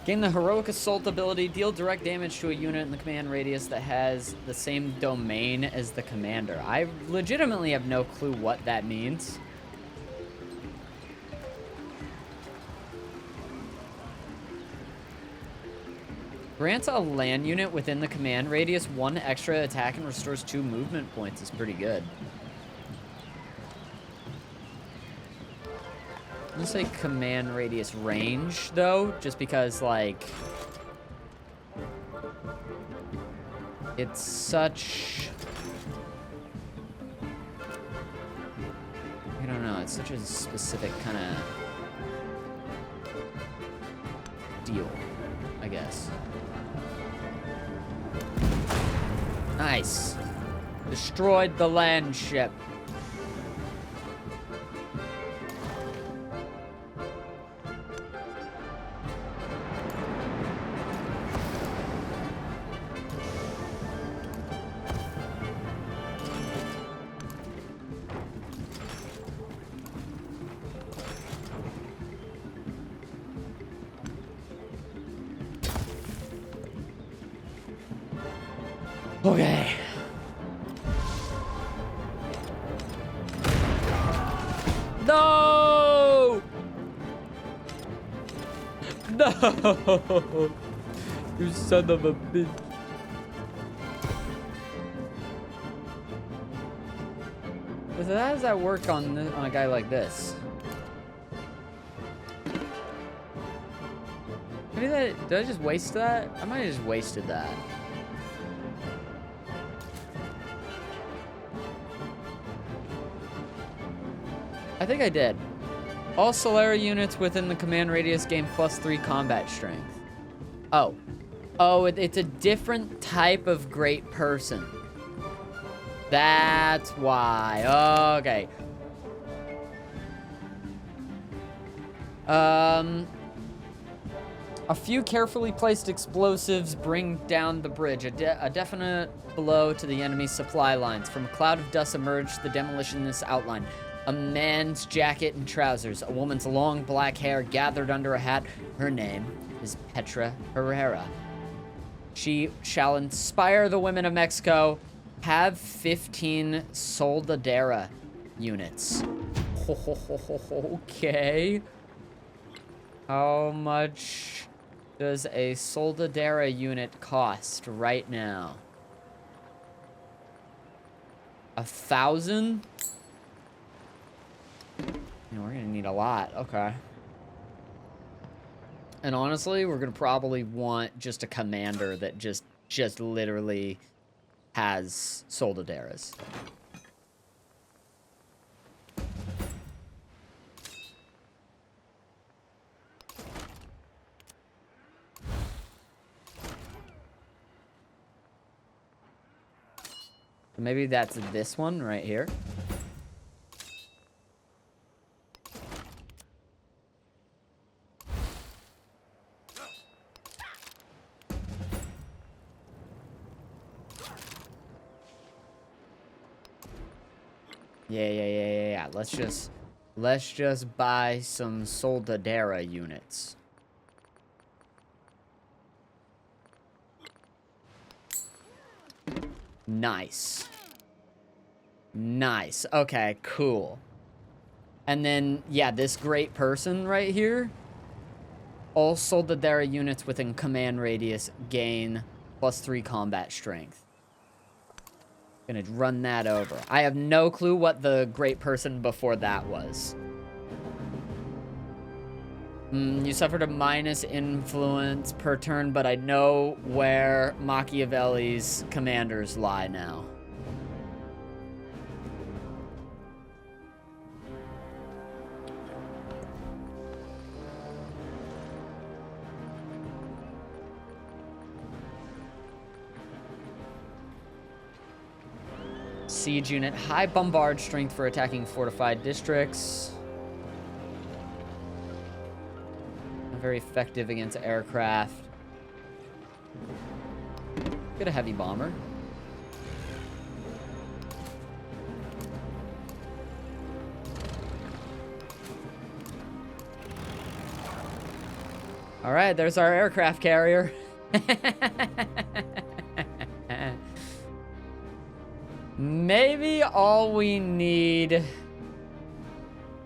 Gain the Heroic Assault ability. Deal direct damage to a unit in the command radius that has the same domain as the commander. I legitimately have no clue what that means. Grants a land unit within the command radius 1 extra attack and restores 2 movement points is pretty good. I'm gonna say command radius range, though, just because, like, it's such... I don't know, it's such a specific kind of deal, I guess. Nice. Destroyed the land ship. Okay. No! No! You son of a bitch. So how does that work on a guy like this? Maybe did I just waste that? I might have just wasted that. I think I did. All Solera units within the command radius gain +3 combat strength. Oh. Oh, it's a different type of great person. That's why. Okay. A few carefully placed explosives bring down the bridge. A definite blow to the enemy's supply lines. From a cloud of dust emerged the demolitionist outline. A man's jacket and trousers. A woman's long black hair gathered under a hat. Her name is Petra Herrera. She shall inspire the women of Mexico. Have 15 Soldadera units. Okay. How much does a Soldadera unit cost right now? 1,000? We're gonna need a lot. Okay. And honestly, we're gonna probably want just a commander that just literally has Soldaderas. Maybe that's this one right here. Yeah. Let's just buy some Soldadera units. Nice. Nice. Okay, cool. And then, yeah, this great person right here. All Soldadera units within command radius gain +3 combat strength. Gonna run that over. I have no clue what the great person before that was. You suffered a minus influence per turn, but I know where Machiavelli's commanders lie now. Siege unit, high bombard strength for attacking fortified districts. Very effective against aircraft. Get a heavy bomber. All right, there's our aircraft carrier. Maybe all we need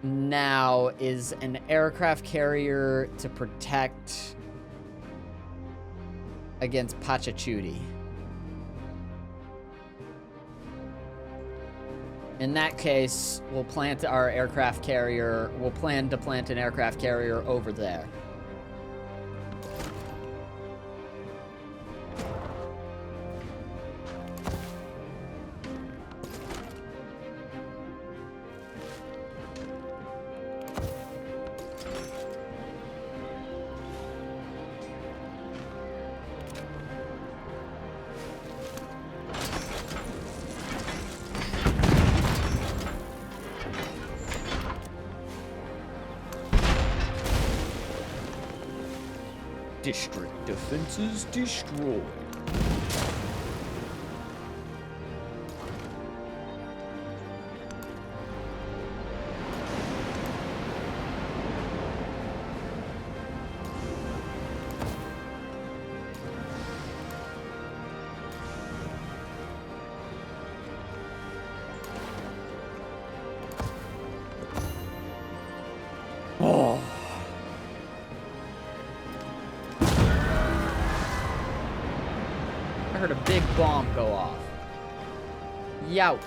now is an aircraft carrier to protect against Pachacuti. In that case, we'll plant our aircraft carrier. We'll plan to plant an aircraft carrier over there. District defenses destroyed. Oh. I heard a big bomb go off. Youch.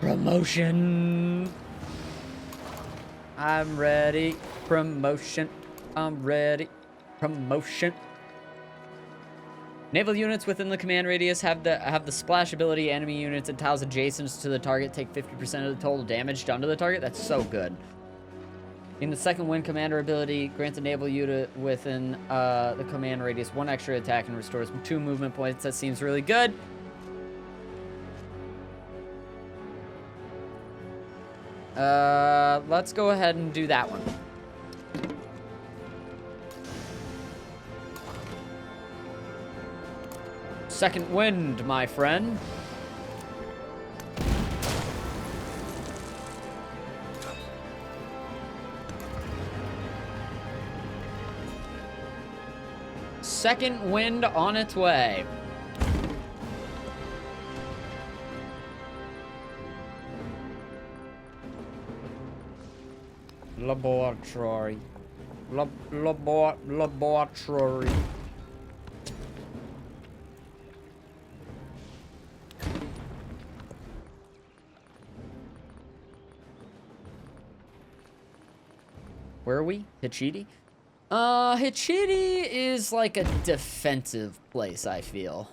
Promotion. I'm ready. Promotion. I'm ready. Promotion. Naval units within the command radius have the splash ability. Enemy units and tiles adjacent to the target take 50% of the total damage done to the target. That's so good. In the second wind commander ability, grants a naval unit within the command radius 1 extra attack and restores 2 movement points. That seems really good. Let's go ahead and do that one. Second wind, my friend. Second wind on its way. Laboratory. Laboratory. Where are we? Hichiti? Hichiti is like a defensive place, I feel.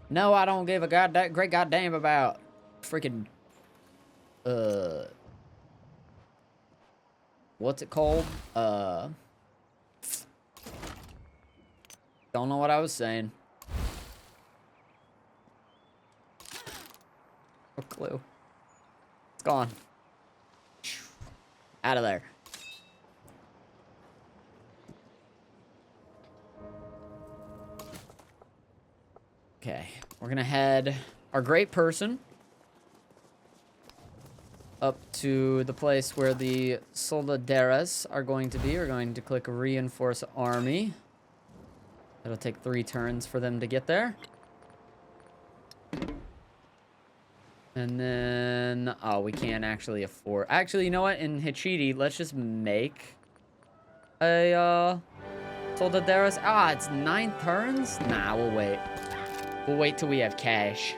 No, I don't give a great goddamn about freaking, what's it called? Don't know what I was saying. No clue. It's gone. Out of there. Okay, we're gonna head our great person up to the place where the Soldaderas are going to be. We're going to click Reinforce Army. It'll take 3 turns for them to get there. And then, oh, we can't actually afford. Actually, you know what? In Hichiti, let's just make a Soldaderas. Ah, it's 9 turns? Nah, we'll wait. We'll wait till we have cash.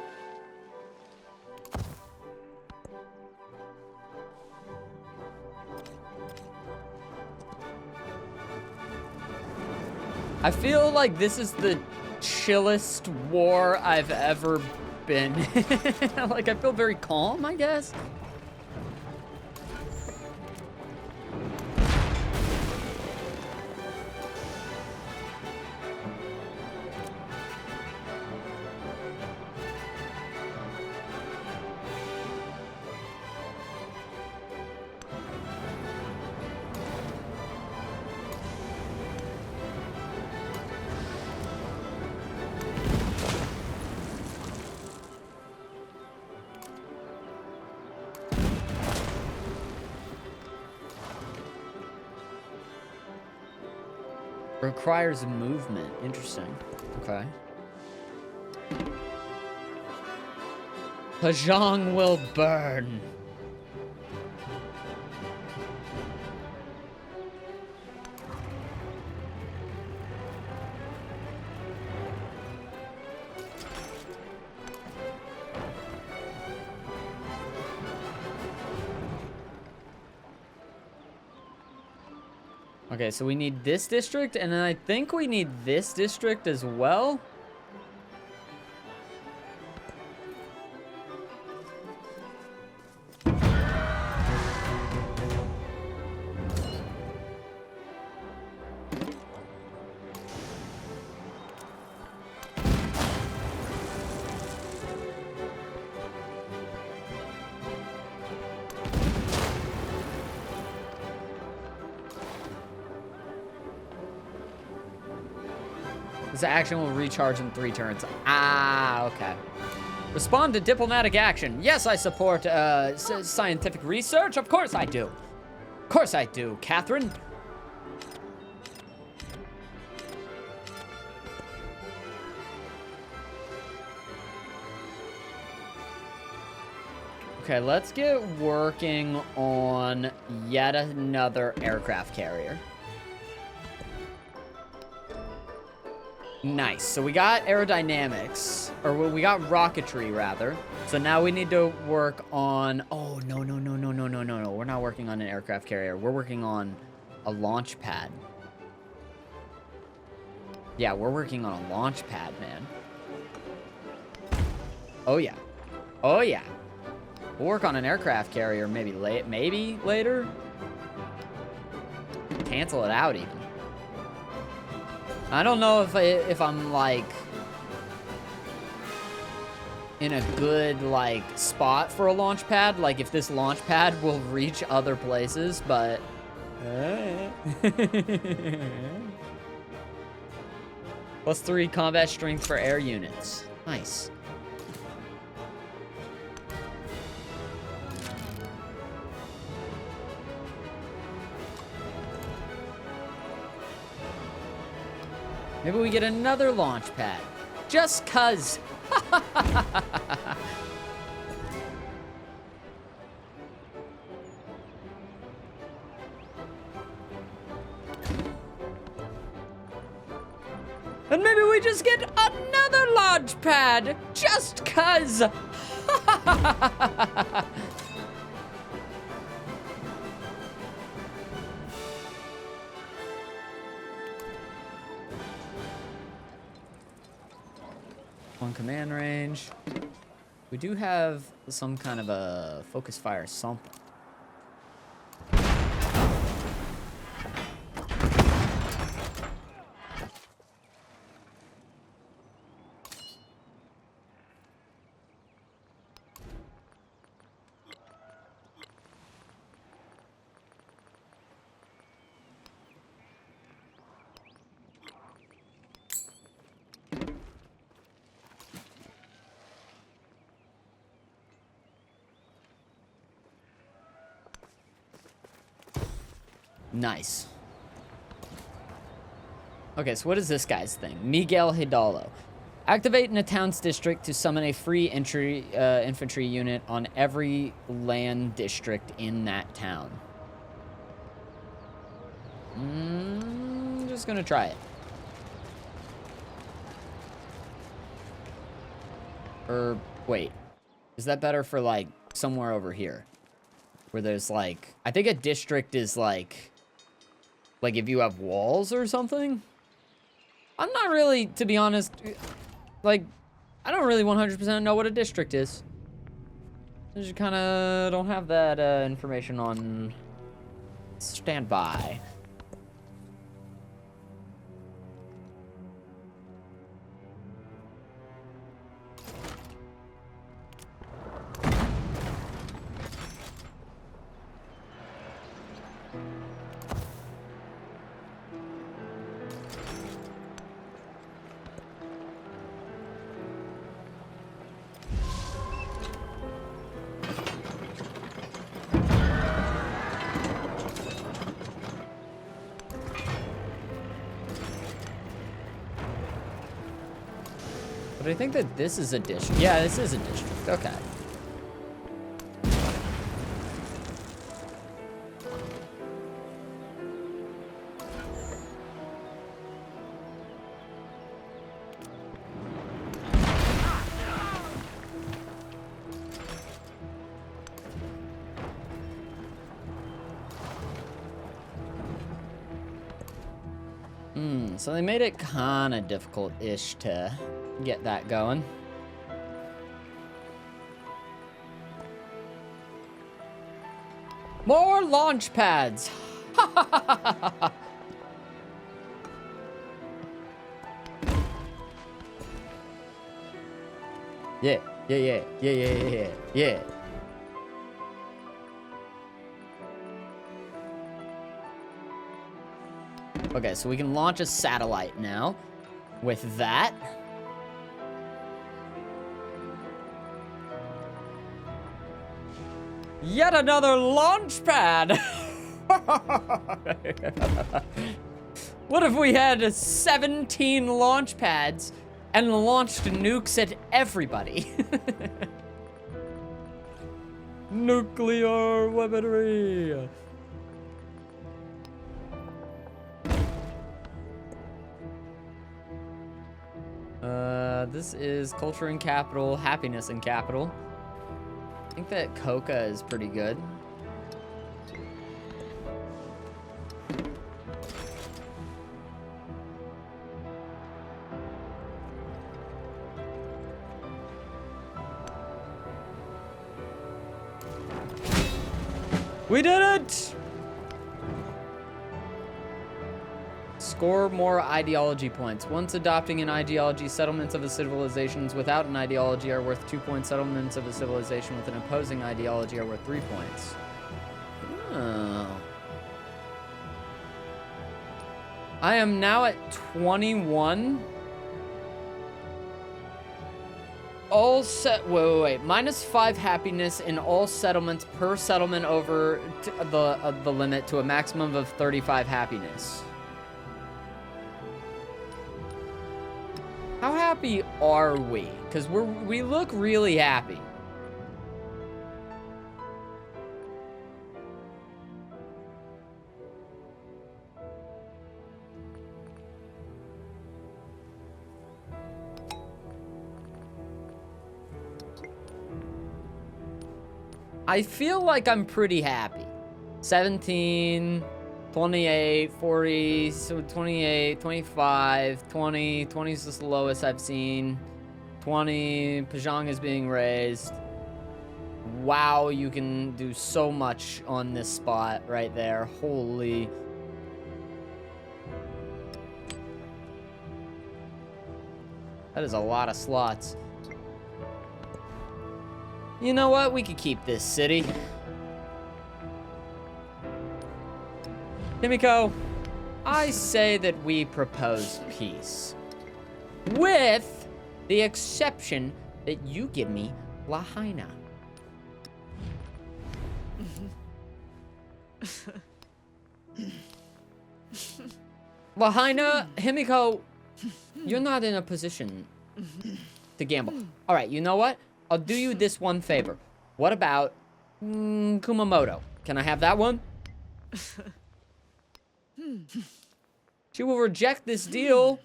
I feel like this is the chillest war I've ever been. Like, I feel very calm, I guess. Requires movement. Interesting. Okay. Pajong will burn. Okay, so we need this district, and then I think we need this district as well. This action will recharge in 3 turns. Ah, okay. Respond to diplomatic action. Yes, I support scientific research. Of course I do. Of course I do, Catherine. Okay, let's get working on yet another aircraft carrier. Nice. So we got aerodynamics, or we got rocketry rather. So now we need to work on. Oh no. We're not working on an aircraft carrier. We're working on a launch pad. Yeah, we're working on a launch pad, man. Oh yeah. Oh yeah. We'll work on an aircraft carrier maybe later. Cancel it out even. I don't know if I'm like in a good, like, spot for a launch pad. Like, if this launch pad will reach other places, but... +3 combat strength for air units. Nice. Maybe we get another launch pad. Just 'cause. And maybe we just get another launch pad. Just 'cause. One command range. We do have some kind of a focus fire something. Nice. Okay, so what is this guy's thing? Miguel Hidalgo. Activate in a town's district to summon a free infantry unit on every land district in that town. Just gonna try it. Or, wait. Is that better for, like, somewhere over here? Where there's, like... I think a district is, like... Like, if you have walls or something? I'm not really, to be honest, like, I don't really 100% know what a district is. I just kind of don't have that information on standby. But I think that this is a district. Yeah, this is a district. Okay. So they made it kind of difficult-ish to get that going. More launch pads! Yeah. Okay, so we can launch a satellite now with that. Yet another launch pad! What if we had 17 launch pads and launched nukes at everybody? Nuclear weaponry! This is culture and capital, happiness and capital. I think that coca is pretty good. We did it! Score more ideology points. Once adopting an ideology, settlements of a civilizations without an ideology are worth 2 points. Settlements of a civilization with an opposing ideology are worth 3 points. Oh. I am now at 21. All set. Wait. -5 happiness in all settlements per settlement over the limit to a maximum of 35 happiness. How happy are we? Because we look really happy. I feel like I'm pretty happy. 17, 28, 40, so 28, 25, 20. 20 is the lowest I've seen. 20, Pajang is being raised. Wow, you can do so much on this spot right there. Holy. That is a lot of slots. You know what? We could keep this city. Himiko, I say that we propose peace. With the exception that you give me Lahaina. Lahaina, Himiko, you're not in a position to gamble. All right, you know what? I'll do you this one favor. What about Kumamoto? Can I have that one? She will reject this deal.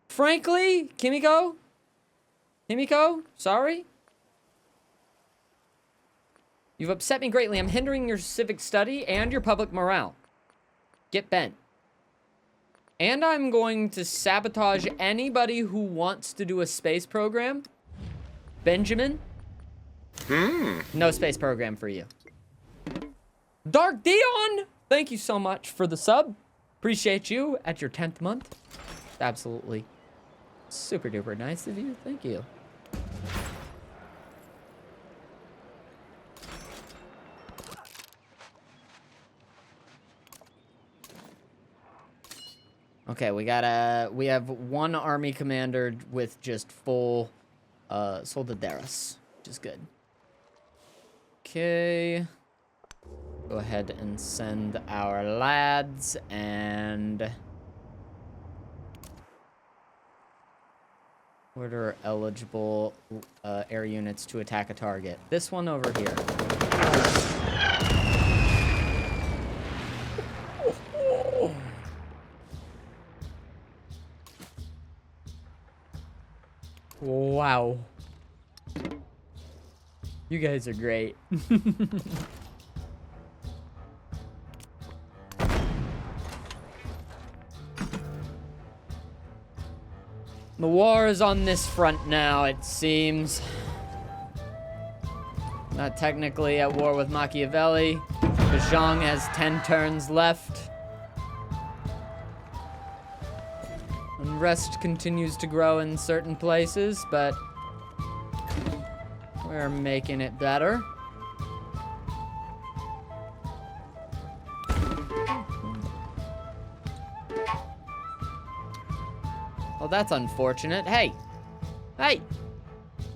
Frankly, Kimiko? Himiko, sorry? You've upset me greatly. I'm hindering your civic study and your public morale. Get bent. And I'm going to sabotage anybody who wants to do a space program. Benjamin? No space program for you. Dark Dion! Thank you so much for the sub. Appreciate you at your 10th month. Absolutely super duper nice of you. Thank you. Okay, we have one army commander with just full soldaderas, which is good. Okay. Go ahead and send our lads and order eligible air units to attack a target. This one over here. Wow. You guys are great. The war is on this front now, it seems. Not technically at war with Machiavelli. Bajang has 10 turns left. Unrest continues to grow in certain places, but we're making it better. Well, that's unfortunate. Hey! Hey!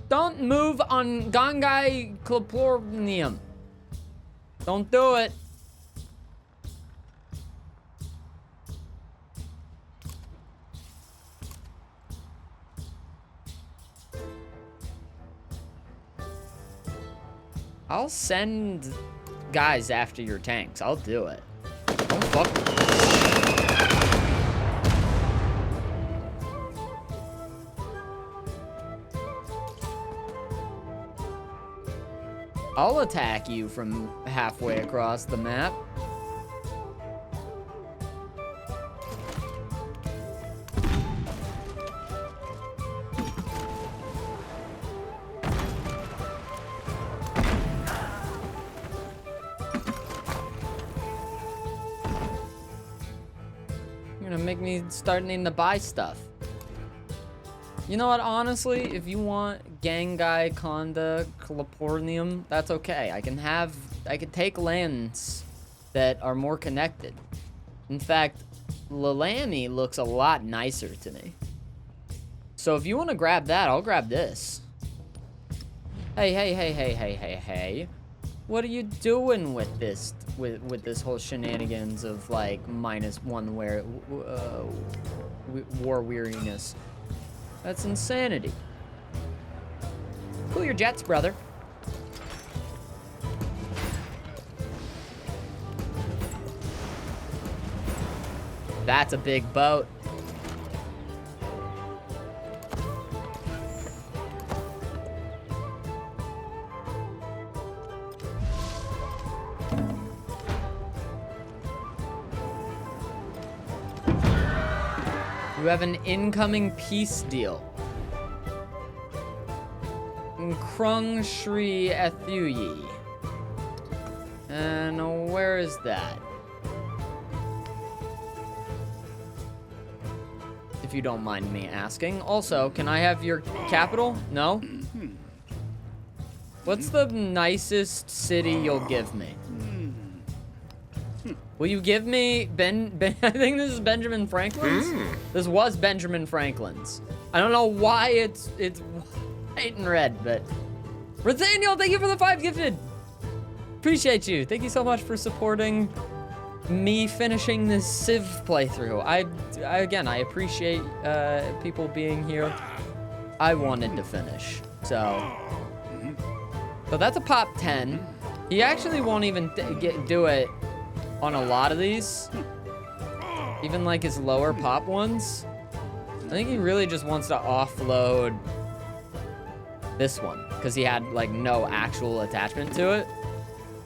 Don't move on Gangai Clopornium. Don't do it. I'll send guys after your tanks. I'll do it. Don't fuck with me. I'll attack you from halfway across the map. make me start needing to buy stuff. You know what, honestly, if you want Gangai, Konda, Calipornium, that's okay. I can take lands that are more connected. In fact, Lalami looks a lot nicer to me. So if you want to grab that, I'll grab this. Hey. What are you doing with this, with this whole shenanigans of, like, -1 war weariness? That's insanity. Cool your jets, brother. That's a big boat. You have an incoming peace deal. Krung Shri Ethuyi. And where is that? If you don't mind me asking. Also, can I have your capital? No? What's the nicest city you'll give me? Will you give me I think this is Benjamin Franklin's? This was Benjamin Franklin's. I don't know why it's white and red, but Nathaniel, thank you for the 5 gifted. Appreciate you. Thank you so much for supporting me finishing this Civ playthrough. Again, I appreciate people being here. I wanted to finish, so that's a pop 10. He actually won't even do it on a lot of these, even like his lower pop ones. I think he really just wants to offload this one because he had like no actual attachment to it.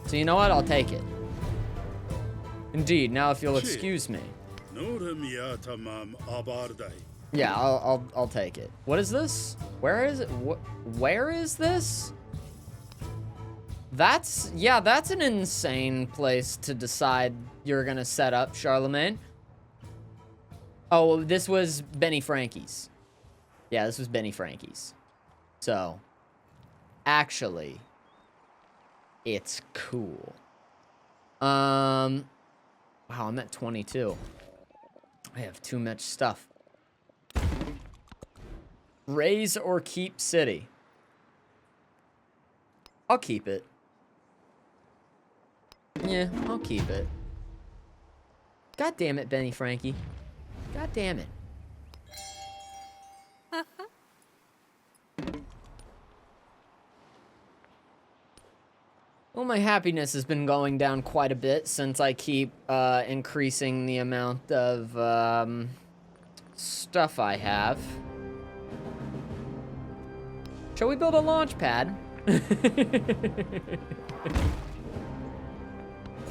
So you know what? I'll take it. Indeed. Now, if you'll excuse me. Yeah, I'll take it. What is this? Where is it? Where is this? That's an insane place to decide you're gonna set up, Charlemagne. Oh, this was Benny Frankie's. Yeah, this was Benny Frankie's. So, actually, it's cool. Wow, I'm at 22. I have too much stuff. Raise or keep city. I'll keep it. Yeah, I'll keep it. God damn it, Benny Frankie. God damn it. Well, my happiness has been going down quite a bit since I keep increasing the amount of stuff I have. Shall we build a launch pad?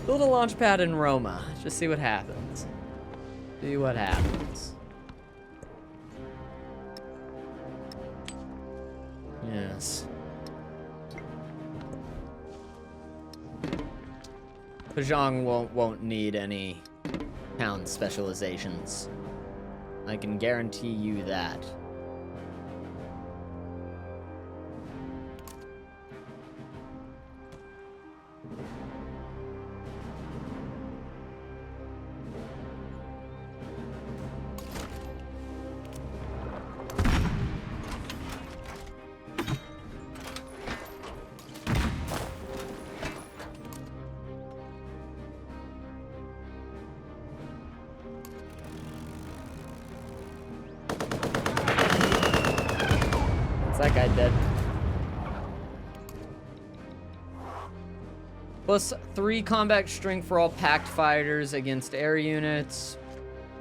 Build a launch pad in Roma. Just see what happens. See what happens. Yes. Pajang won't need any town specializations. I can guarantee you that. That guy dead. Plus 3 combat strength for all packed fighters against air units.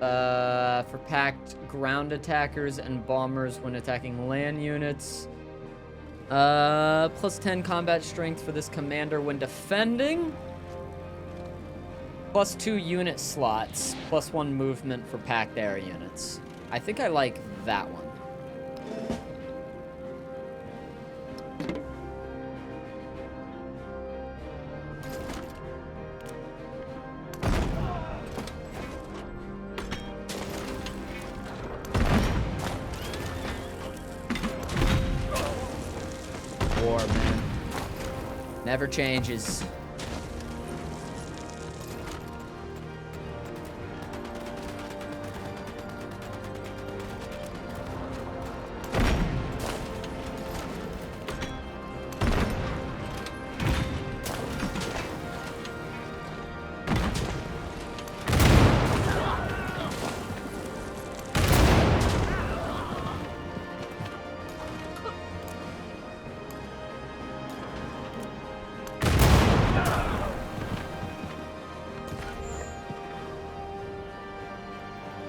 For packed ground attackers and bombers when attacking land units. Plus 10 combat strength for this commander when defending. Plus 2 unit slots. Plus 1 movement for packed air units. I think I like that one. Never changes.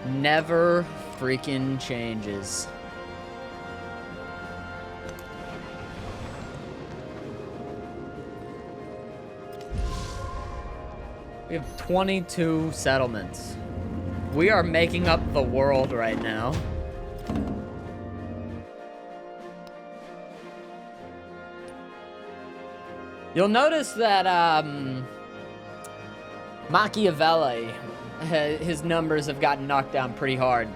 Never freaking changes. We have 22 settlements. We are making up the world right now. You'll notice that, Machiavelli, his numbers have gotten knocked down pretty hard.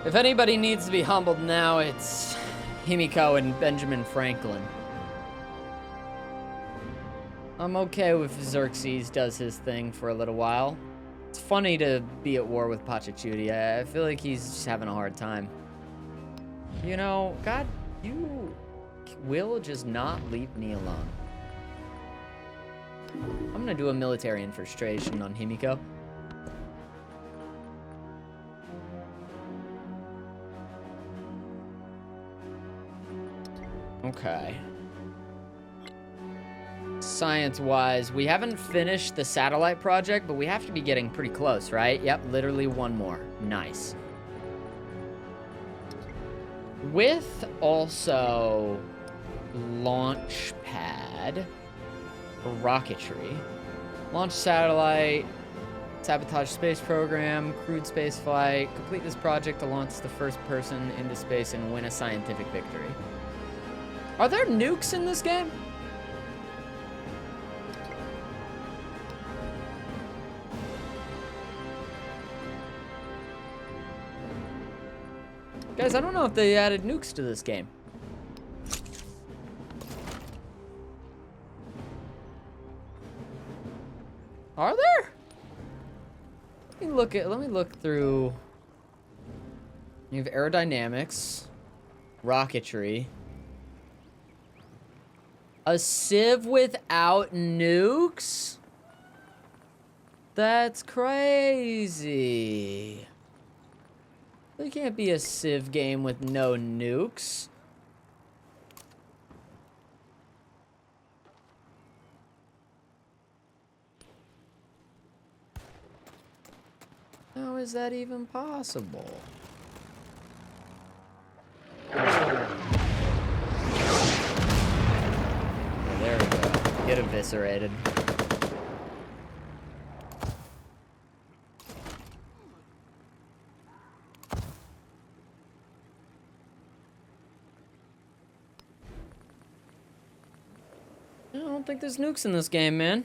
If anybody needs to be humbled now, it's Himiko and Benjamin Franklin. I'm okay if Xerxes does his thing for a little while. It's funny to be at war with Pachacuti. I feel like he's just having a hard time. You know, God, you will just not leave me alone. I'm gonna do a military infiltration on Himiko. Okay. Science-wise, we haven't finished the satellite project, but we have to be getting pretty close, right? Yep, literally one more. Nice. With also launch pad, rocketry, launch satellite, sabotage space program, crewed space flight, complete this project to launch the first person into space and win a scientific victory. Are there nukes in this game? Guys, I don't know if they added nukes to this game. Are there? Let me look through. You have aerodynamics, rocketry. A civ without nukes? That's crazy. There can't be a civ game with no nukes. How is that even possible? Oh, there we go. Get eviscerated. I don't think there's nukes in this game, man.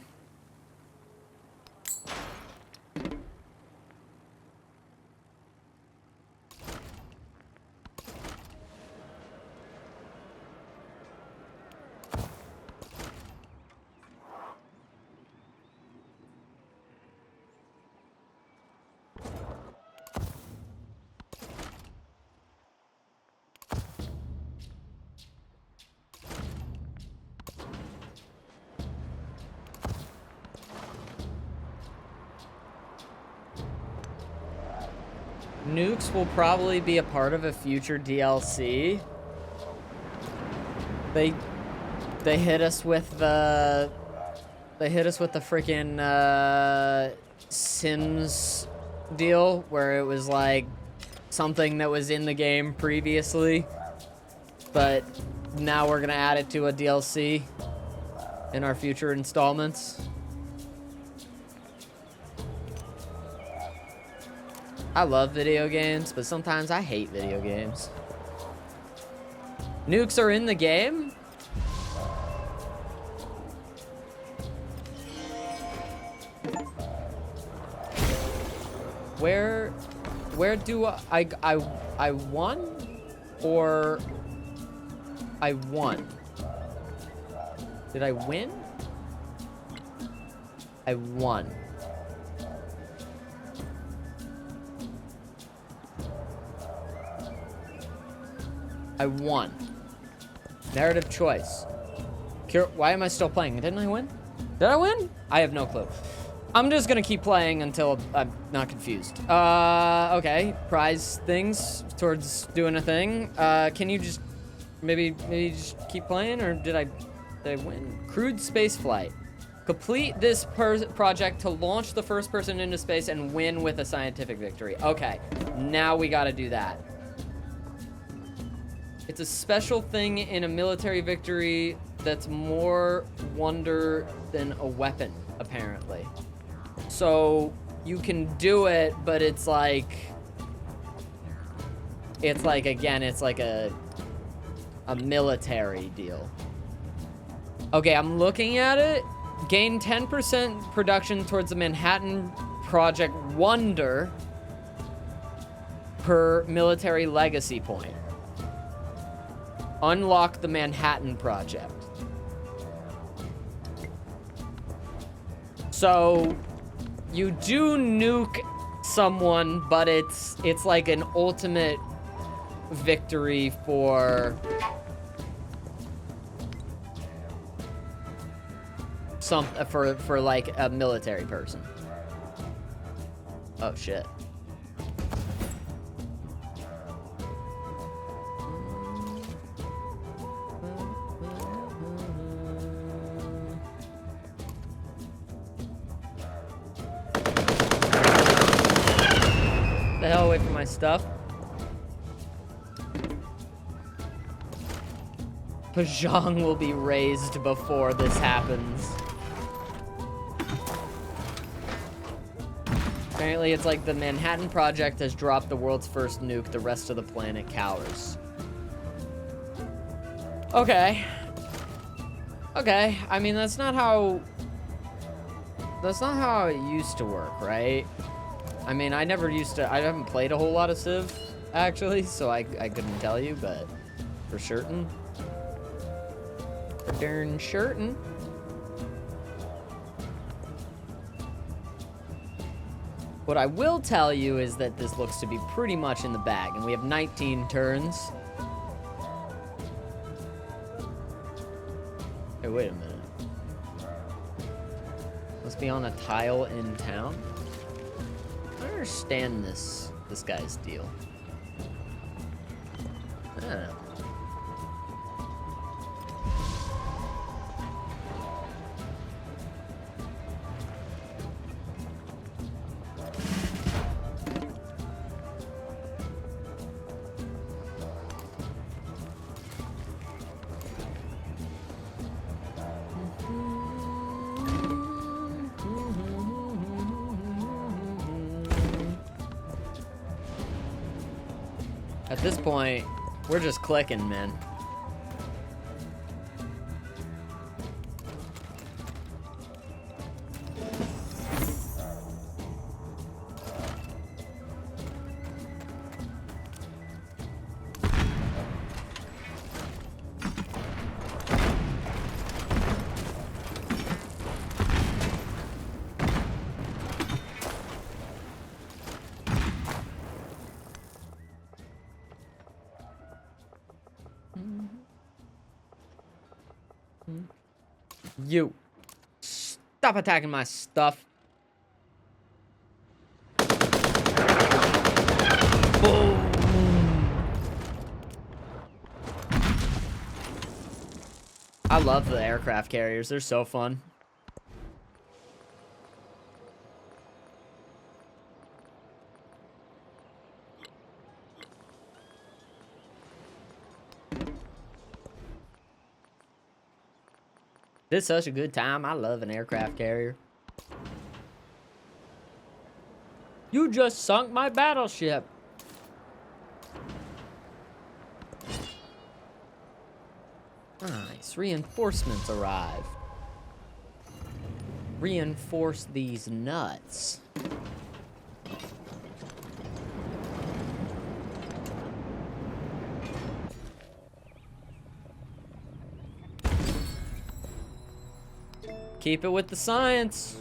Nukes will probably be a part of a future DLC. They hit us with the freaking Sims deal where it was like something that was in the game previously, but now we're gonna add it to a DLC in our future installments. I love video games, but sometimes I hate video games. Nukes are in the game? Where do I won? Or I won? Did I win? I won. I won. Narrative choice. Why am I still playing? Didn't I win? Did I win? I have no clue. I'm just gonna keep playing until I'm not confused. Okay. Prize things towards doing a thing. Can you just maybe just keep playing, or did I win? Crewed space flight. Complete this project to launch the first person into space and win with a scientific victory. Okay, now we gotta do that. It's a special thing in a military victory that's more wonder than a weapon, apparently. So you can do it, but it's like, again, it's like a military deal. Okay, I'm looking at it. Gain 10% production towards the Manhattan Project Wonder per military legacy point. Unlock the Manhattan Project. So you do nuke someone, but it's like an ultimate victory for for like a military person. Oh shit. The hell away from my stuff. Pajang will be raised before this happens. Apparently, it's like the Manhattan Project has dropped the world's first nuke. The rest of the planet cowers. Okay. Okay. I mean, that's not how it used to work, right? I mean, I haven't played a whole lot of Civ, actually, so I couldn't tell you, but for certain. For darn certain. What I will tell you is that this looks to be pretty much in the bag, and we have 19 turns. Hey, wait a minute. Must be on a tile in town. I don't understand this guy's deal. I don't know. At this point, we're just clicking, man. You. Stop attacking my stuff. Boom. I love the aircraft carriers. They're so fun. This is such a good time. I love an aircraft carrier. You just sunk my battleship. Nice. Reinforcements arrived. Reinforce these nuts. Keep it with the science.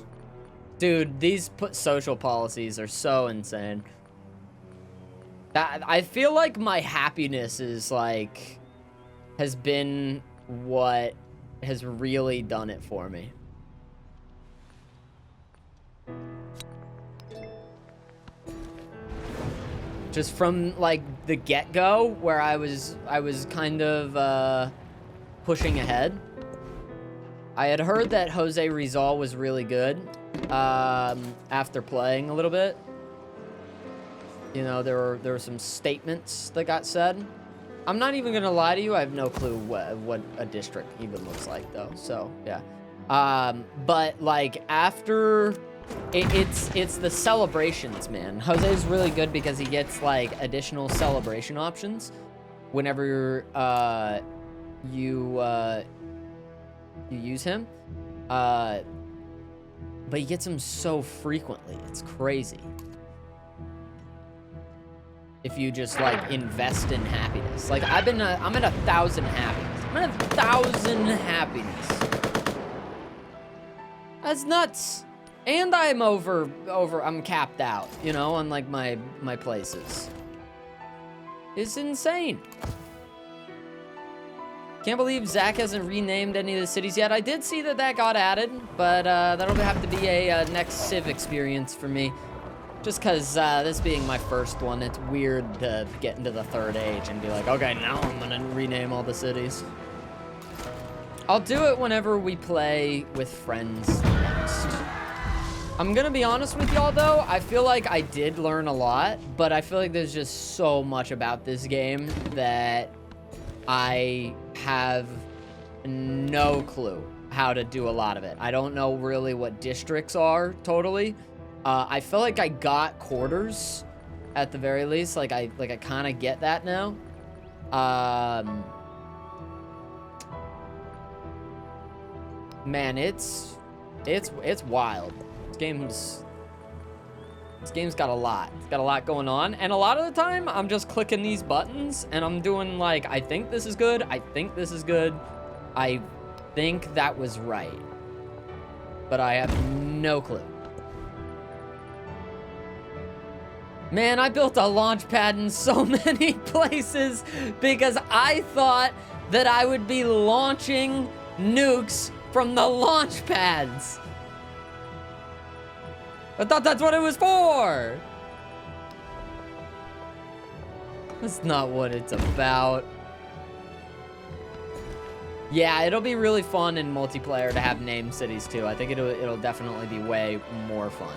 Dude, these social policies are so insane. I feel like my happiness is like, has been what has really done it for me. Just from like the get-go where I was kind of pushing ahead. I had heard that Jose Rizal was really good after playing a little bit. You know, there were some statements that got said. I'm not even gonna lie to you, I have no clue what a district even looks like though. So yeah. But like after it's the celebrations, man. Jose's really good because he gets like additional celebration options whenever you use him. But he gets them so frequently. It's crazy. If you just like invest in happiness. Like I'm at 1,000 happiness. I'm at 1,000 happiness. That's nuts. And I'm I'm capped out, you know, on like my places. It's insane. Can't believe Zach hasn't renamed any of the cities yet. I did see that got added, but that'll have to be a next Civ experience for me. Just because this being my first one, it's weird to get into the third age and be like, okay, now I'm gonna rename all the cities. I'll do it whenever we play with friends next. I'm gonna be honest with y'all though, I feel like I did learn a lot, but I feel like there's just so much about this game that I have no clue how to do a lot of it. I don't know really what districts are totally. I feel like I got quarters at the very least. Like I kind of get that now. Man, it's wild. This game's got a lot. It's got a lot going on, and a lot of the time I'm just clicking these buttons and I'm doing like, I think this is good. I think this is good. I think that was right, but I have no clue. Man, I built a launch pad in so many places because I thought that I would be launching nukes from the launch pads. I thought that's what it was for. That's not what it's about. Yeah, it'll be really fun in multiplayer to have named cities too. I think it'll definitely be way more fun.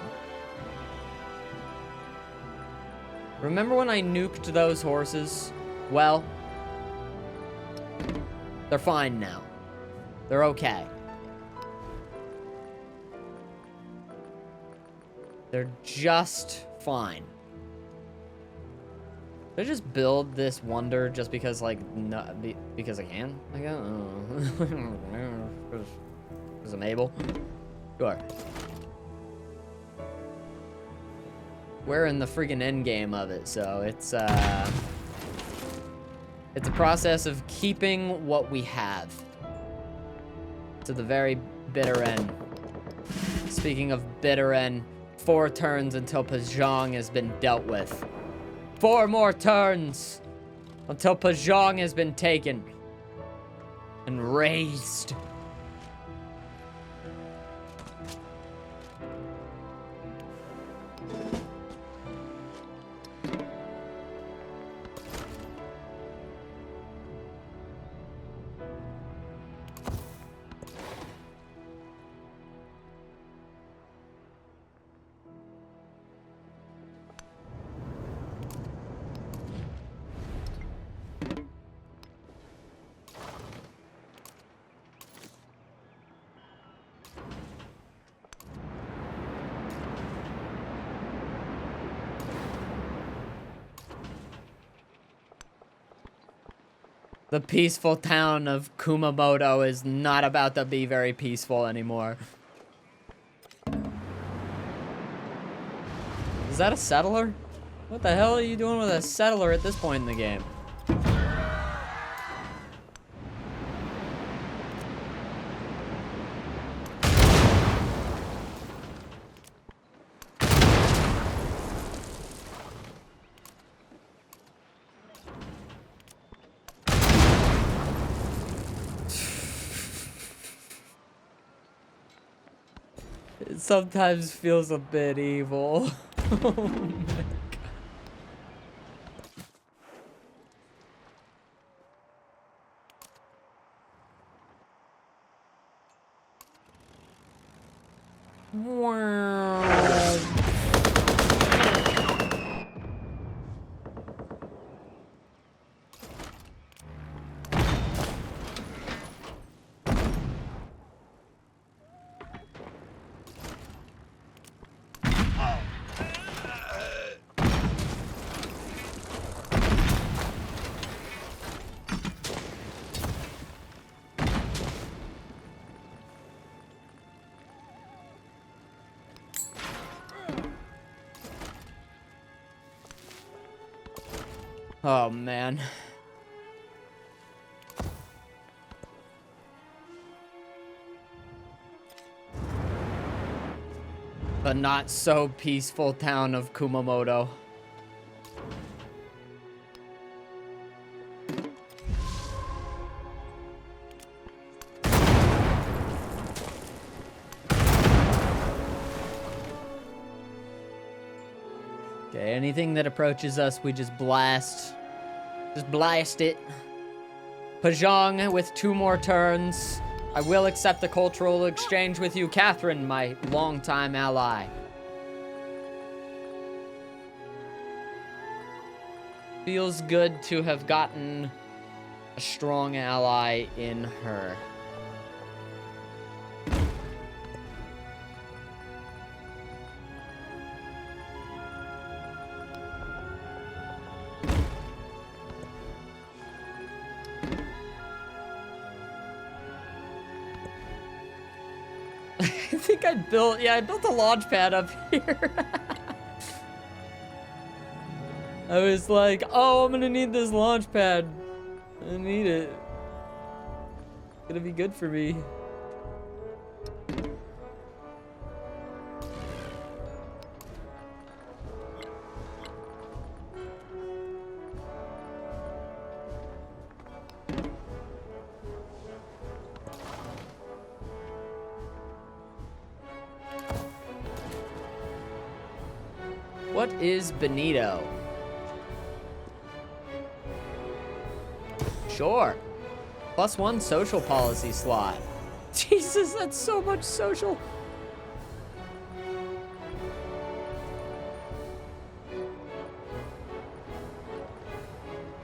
Remember when I nuked those horses? Well, they're fine now. They're okay. They're just fine. Did I just build this wonder just because, like, because I can? I guess. Because I'm able. Sure. We're in the friggin' end game of it, so it's a process of keeping what we have to the very bitter end. Speaking of bitter end, 4 turns until Pajong has been dealt with. 4 more turns until Pajong has been taken and razed. The peaceful town of Kumamoto is not about to be very peaceful anymore. Is that a settler? What the hell are you doing with a settler at this point in the game? It sometimes feels a bit evil. Oh my God. Wow. Oh man. The not so peaceful town of Kumamoto. Okay, anything that approaches us, we just blast. Just blast it. Pajong with 2 more turns. I will accept the cultural exchange with you, Catherine, my longtime ally. Feels good to have gotten a strong ally in her. I think I built a launch pad up here. I was like, oh, I'm gonna need this launch pad. I need it. It's gonna be good for me. What is Benito? Sure. +1 social policy slot. Jesus, that's so much social.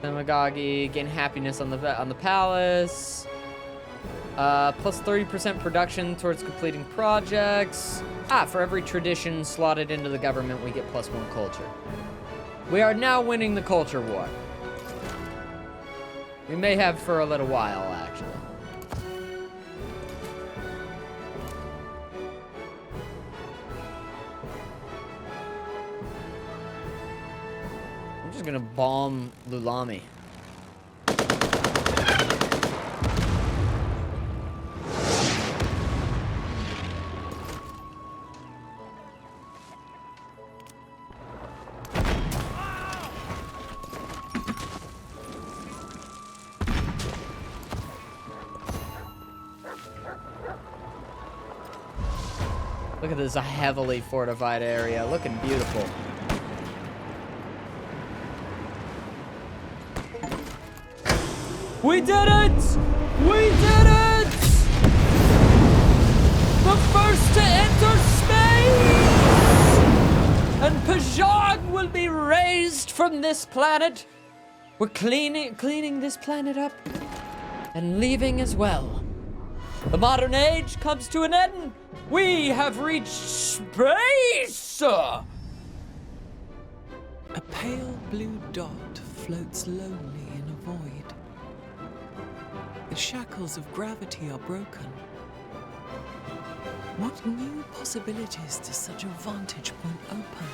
Demagogy, gain happiness on the palace. Plus 30% production towards completing projects. For every tradition slotted into the government, we get +1 culture. We are now winning the culture war. We may have for a little while, actually. I'm just gonna bomb Lulami. Look at this heavily fortified area, looking beautiful. We did it! We did it! The first to enter space! And Pajong will be raised from this planet. We're cleaning this planet up and leaving as well. The modern age comes to an end. We have reached space! A pale blue dot floats lonely in a void. The shackles of gravity are broken. What new possibilities does such a vantage point open?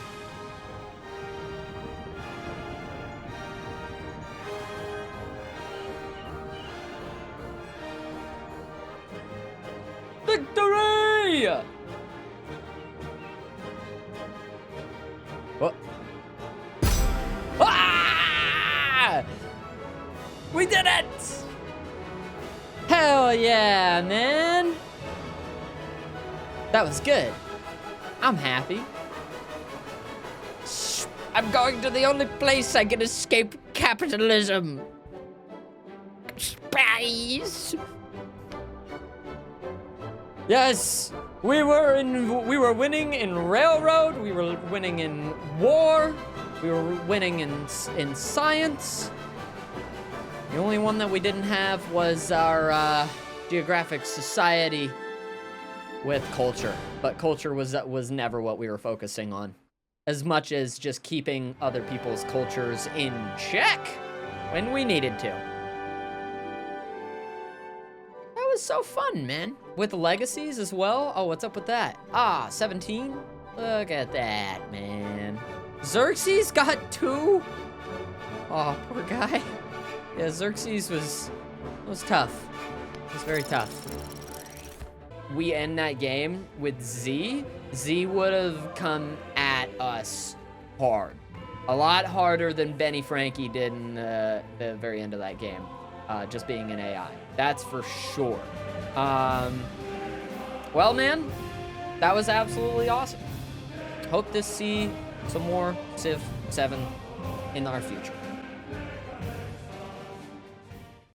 Victory! What? Ah! We did it! Hell yeah, man! That was good. I'm happy. I'm going to the only place I can escape capitalism. Space. Yes, we were winning in railroad. We were winning in war. We were winning in science. The only one that we didn't have was our geographic society with culture. But culture was never what we were focusing on, as much as just keeping other people's cultures in check when we needed to. That was so fun, man. With legacies as well. Oh, what's up with that? Ah, 17? Look at that, man. Xerxes got 2? Oh, poor guy. Yeah, Xerxes was tough. It was very tough. We end that game with Z. Z would have come at us hard. A lot harder than Benny Frankie did in the very end of that game. Just being an AI. That's for sure. Well, man, that was absolutely awesome. Hope to see some more Civ 7 in our future.